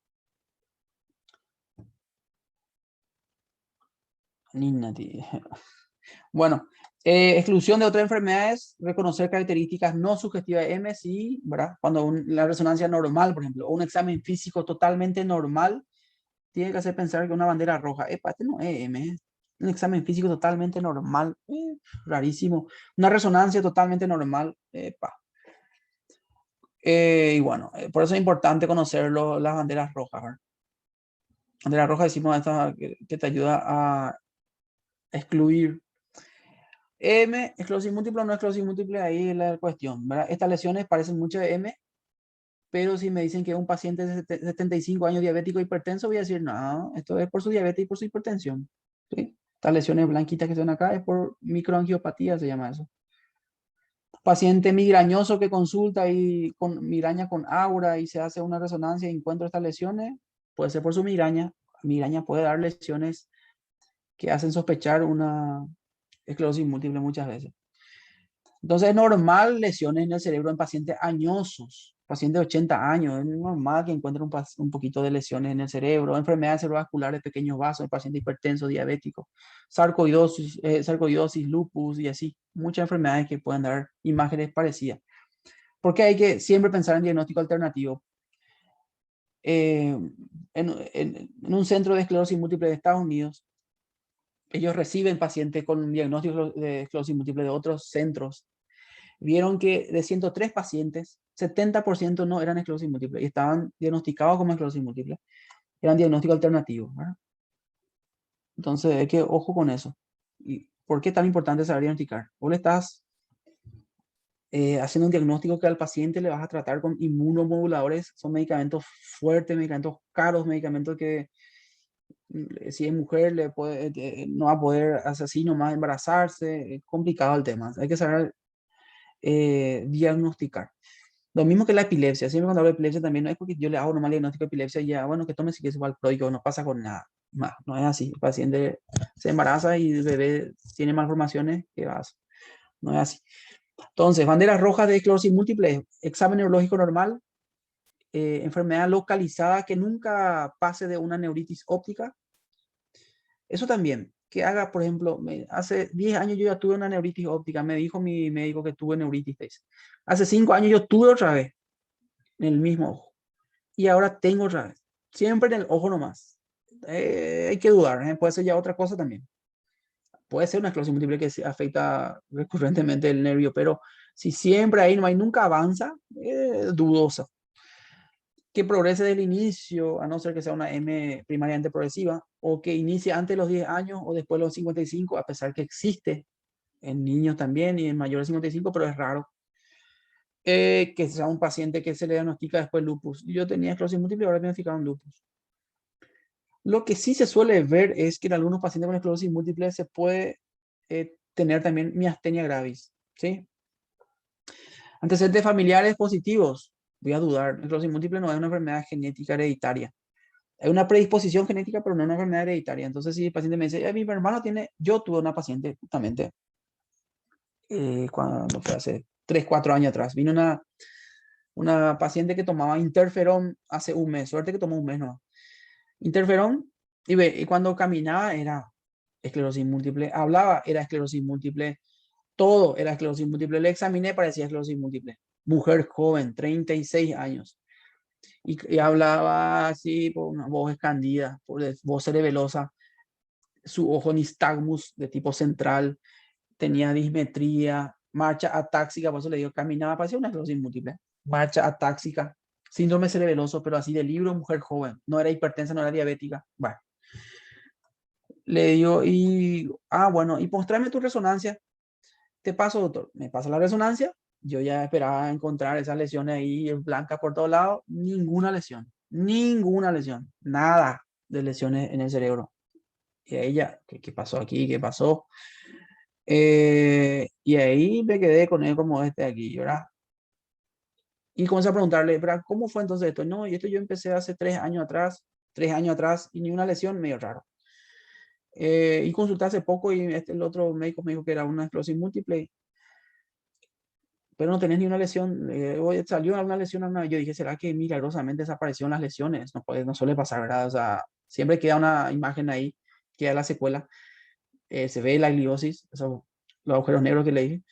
Bueno, exclusión de otras enfermedades, reconocer características no sugestivas de M, sí, ¿verdad? Cuando la resonancia normal, por ejemplo, o un examen físico totalmente normal, tiene que hacer pensar que una bandera roja, este no es M, es un examen físico totalmente normal, rarísimo. Una resonancia totalmente normal, y bueno, por eso es importante conocer las banderas rojas, ¿verdad? Bandera roja decimos esta que te ayuda a excluir. M, esclerosis múltiple o no esclerosis múltiple, ahí es la cuestión, ¿verdad? Estas lesiones parecen mucho de M, pero si me dicen que es un paciente de 75 años diabético hipertenso, voy a decir, no, esto es por su diabetes y por su hipertensión, ¿sí? Estas lesiones blanquitas que son acá es por microangiopatía, se llama eso. Paciente migrañoso que consulta y con migraña con aura y se hace una resonancia y encuentra estas lesiones, puede ser por su migraña. Migraña puede dar lesiones que hacen sospechar una esclerosis múltiple muchas veces. Entonces es normal lesiones en el cerebro en pacientes añosos, pacientes de 80 años, es normal que encuentren un poquito de lesiones en el cerebro, enfermedades cerebrovasculares, pequeños vasos, paciente hipertenso, diabético, sarcoidosis, lupus y así, muchas enfermedades que pueden dar imágenes parecidas. Porque hay que siempre pensar en diagnóstico alternativo. eh, en un centro de esclerosis múltiple de Estados Unidos. Ellos reciben pacientes con un diagnóstico de esclerosis múltiple de otros centros. Vieron que de 103 pacientes, 70% no eran esclerosis múltiple y estaban diagnosticados como esclerosis múltiple. Eran diagnóstico alternativo, ¿verdad? Entonces, hay que ojo con eso. ¿Y por qué es tan importante saber diagnosticar? Vos le estás haciendo un diagnóstico que al paciente le vas a tratar con inmunomoduladores. Son medicamentos fuertes, medicamentos caros, medicamentos que si es mujer no va a poder hacer así nomás embarazarse. Es complicado el tema. Hay que saber diagnosticar. Lo mismo que la epilepsia. Siempre cuando hablo de epilepsia también no es porque yo le hago nomás el diagnóstico de epilepsia y ya, bueno, que tome si quieres valproico, no pasa con nada. No es así. El paciente se embaraza y el bebé tiene malformaciones, ¿qué vas? No es así. Entonces, banderas rojas de esclerosis múltiple, examen neurológico normal, enfermedad localizada que nunca pase de una neuritis óptica. Eso también, que haga, por ejemplo, hace 10 años yo ya tuve una neuritis óptica, me dijo mi médico que tuve neuritis. Hace 5 años yo tuve otra vez en el mismo ojo y ahora tengo otra vez, siempre en el ojo nomás. Hay que dudar, puede ser ya otra cosa también. Puede ser una esclerosis múltiple que se afecta recurrentemente el nervio, pero si siempre ahí no hay, nunca avanza, dudosa. Que progrese del inicio, a no ser que sea una M primariamente progresiva, o que inicie antes de los 10 años o después de los 55, a pesar que existe en niños también y en mayores de 55, pero es raro. Que sea un paciente que se le diagnostica después lupus. Yo tenía esclerosis múltiple y ahora me diagnosticaron lupus. Lo que sí se suele ver es que en algunos pacientes con esclerosis múltiple se puede tener también miastenia gravis, ¿sí? Antecedentes familiares positivos. Voy a dudar. Esclerosis múltiple no es una enfermedad genética hereditaria. Hay una predisposición genética, pero no una enfermedad hereditaria. Entonces, si el paciente me dice, mi hermano tiene, yo tuve una paciente justamente cuando fue hace 3, 4 años atrás. Vino una paciente que tomaba interferón hace un mes. Suerte que tomó un mes, ¿no? Interferón, y cuando caminaba era esclerosis múltiple, hablaba era esclerosis múltiple, todo era esclerosis múltiple. Le examiné, parecía esclerosis múltiple. Mujer joven, 36 años. Y hablaba así, por una voz escandida, por voz cerebelosa. Su ojo nistagmus de tipo central, tenía dismetría, marcha atáxica, por eso le digo, caminaba, parecía una esclerosis múltiple. Marcha atáxica, síndrome cerebeloso, pero así de libro, mujer joven. No era hipertensa, no era diabética. Bueno. Le digo, bueno, y mostrame tu resonancia. Te paso, doctor. Me pasa la resonancia. Yo ya esperaba encontrar esas lesiones ahí blancas por todos lados. Ninguna lesión. Ninguna lesión. Nada de lesiones en el cerebro. Y ahí ya, ¿qué pasó aquí? ¿Qué pasó? Y ahí me quedé con él como este aquí, ¿verdad? Y comencé a preguntarle, ¿verdad? ¿Cómo fue entonces esto? No, y esto yo empecé hace 3 años atrás, y ni una lesión, medio raro. Y consulté hace poco y el otro médico me dijo que era una esclerosis múltiple, pero no tenés ni una lesión. Salió una lesión, yo dije, ¿será que milagrosamente desaparecieron las lesiones? No suele pasar, ¿verdad? O sea, siempre queda una imagen ahí, queda la secuela. Se ve la gliosis, los agujeros negros que le dije.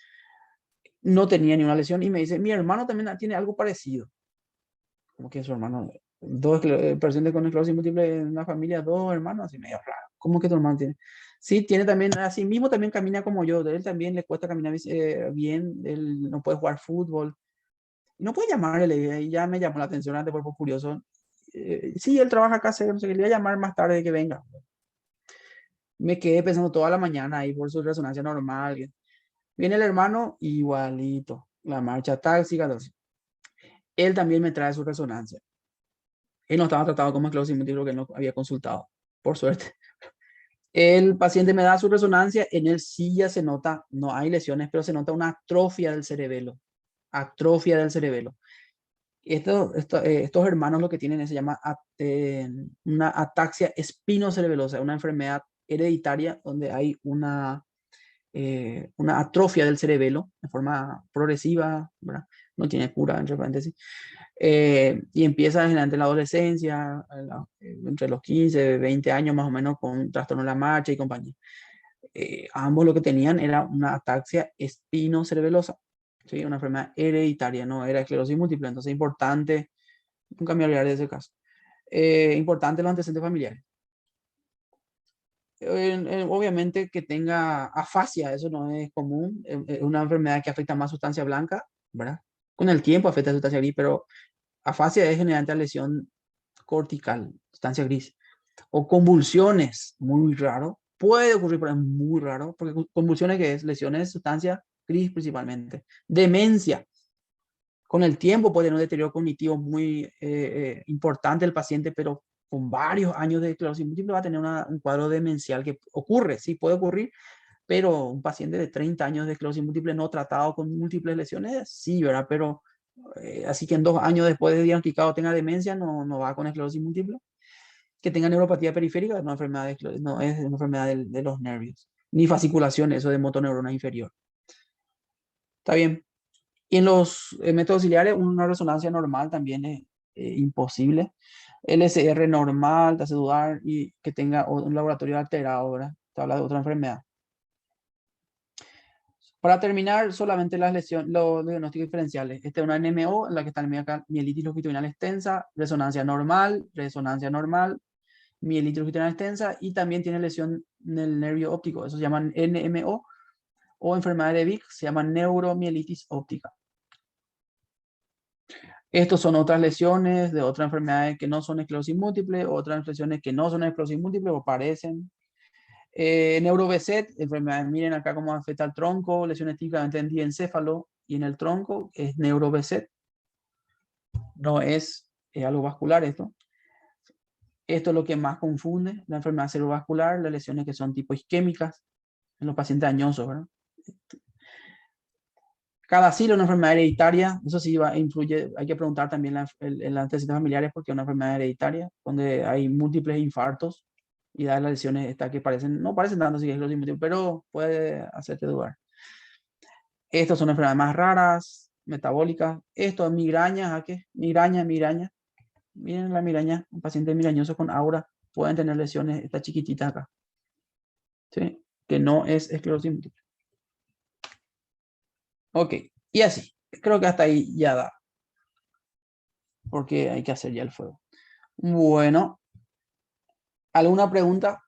No tenía ni una lesión y me dice, mi hermano también tiene algo parecido. Como que su hermano, dos pacientes con esclerosis múltiple en una familia, 2 hermanos, así medio raro. ¿Cómo que tu hermano tiene? Sí, tiene también, así mismo también camina como yo. Él también le cuesta caminar bien, él no puede jugar fútbol. No puede llamarle, y ya me llamó la atención antes por curioso. Sí, él trabaja acá, no sé qué, le voy a llamar más tarde de que venga. Me quedé pensando toda la mañana ahí por su resonancia normal. Viene el hermano, igualito, la marcha táxica, entonces. Él también me trae su resonancia. Él no estaba tratado como esclerosis múltiple que él no había consultado, por suerte. El paciente me da su resonancia, en él sí ya se nota, no hay lesiones, pero se nota una atrofia del cerebelo. Atrofia del cerebelo. Estos hermanos lo que tienen se llama una ataxia espinocerebelosa, una enfermedad hereditaria donde hay una atrofia del cerebelo de forma progresiva, ¿verdad? No tiene cura, entre paréntesis. Y empieza generalmente en la adolescencia, entre los 15, 20 años más o menos, con trastorno de la marcha y compañía. Ambos lo que tenían era una ataxia espinocerebelosa, ¿sí? Una enfermedad hereditaria, no era esclerosis múltiple, entonces es importante, nunca me olvidaré de ese caso. Importante los antecedentes familiares. Obviamente que tenga afasia, eso no es común, es una enfermedad que afecta más sustancia blanca, ¿verdad? Con el tiempo afecta a sustancia gris, pero afasia es generalmente lesión cortical, sustancia gris. O convulsiones, muy raro. Puede ocurrir, pero es muy raro, porque convulsiones que es lesiones de sustancia gris principalmente. Demencia. Con el tiempo puede tener un deterioro cognitivo muy importante el paciente, pero con varios años de esclerosis múltiple va a tener un cuadro demencial que ocurre, sí puede ocurrir, pero un paciente de 30 años de esclerosis múltiple no tratado con múltiples lesiones, sí, ¿verdad? Pero así que en 2 años después de diagnosticado tenga demencia, no va con esclerosis múltiple. Que tenga neuropatía periférica no, no es una enfermedad de los nervios, ni fasciculación, eso de motoneurona inferior. Está bien. Y en los métodos ciliares, una resonancia normal también es imposible. LSR normal, te hace dudar y que tenga un laboratorio alterado, ¿verdad? Te habla de otra enfermedad. Para terminar, solamente las lesiones, los diagnósticos diferenciales. Esta es una NMO en la que está acá, mielitis longitudinal extensa, resonancia normal, mielitis longitudinal extensa y también tiene lesión en el nervio óptico. Eso se llama NMO o enfermedad de Vick, se llama neuromielitis óptica. Estos son otras lesiones de otras enfermedades que no son esclerosis múltiple, otras lesiones que no son esclerosis múltiple o parecen. Neurobeset, enfermedades, miren acá cómo afecta al tronco, lesiones típicamente en diencéfalo y en el tronco es neurobeset. No es algo vascular esto. Esto es lo que más confunde, la enfermedad cerebrovascular, las lesiones que son tipo isquémicas en los pacientes añosos, ¿verdad? Cada siglo es una enfermedad hereditaria, eso sí influye, hay que preguntar también en las antecedentes familiares porque es una enfermedad hereditaria, donde hay múltiples infartos y da las lesiones estas que parecen, no parecen tanto, sí, pero puede hacerte dudar. Estas son enfermedades más raras, metabólicas. Esto es migraña, ¿a qué? Migraña. Miren la migraña, un paciente migrañoso con aura pueden tener lesiones, estas chiquititas acá. ¿Sí? Que no es esclerosis múltiple. Ok, y así. Creo que hasta ahí ya da. Porque hay que hacer ya el fuego. Bueno, ¿alguna pregunta?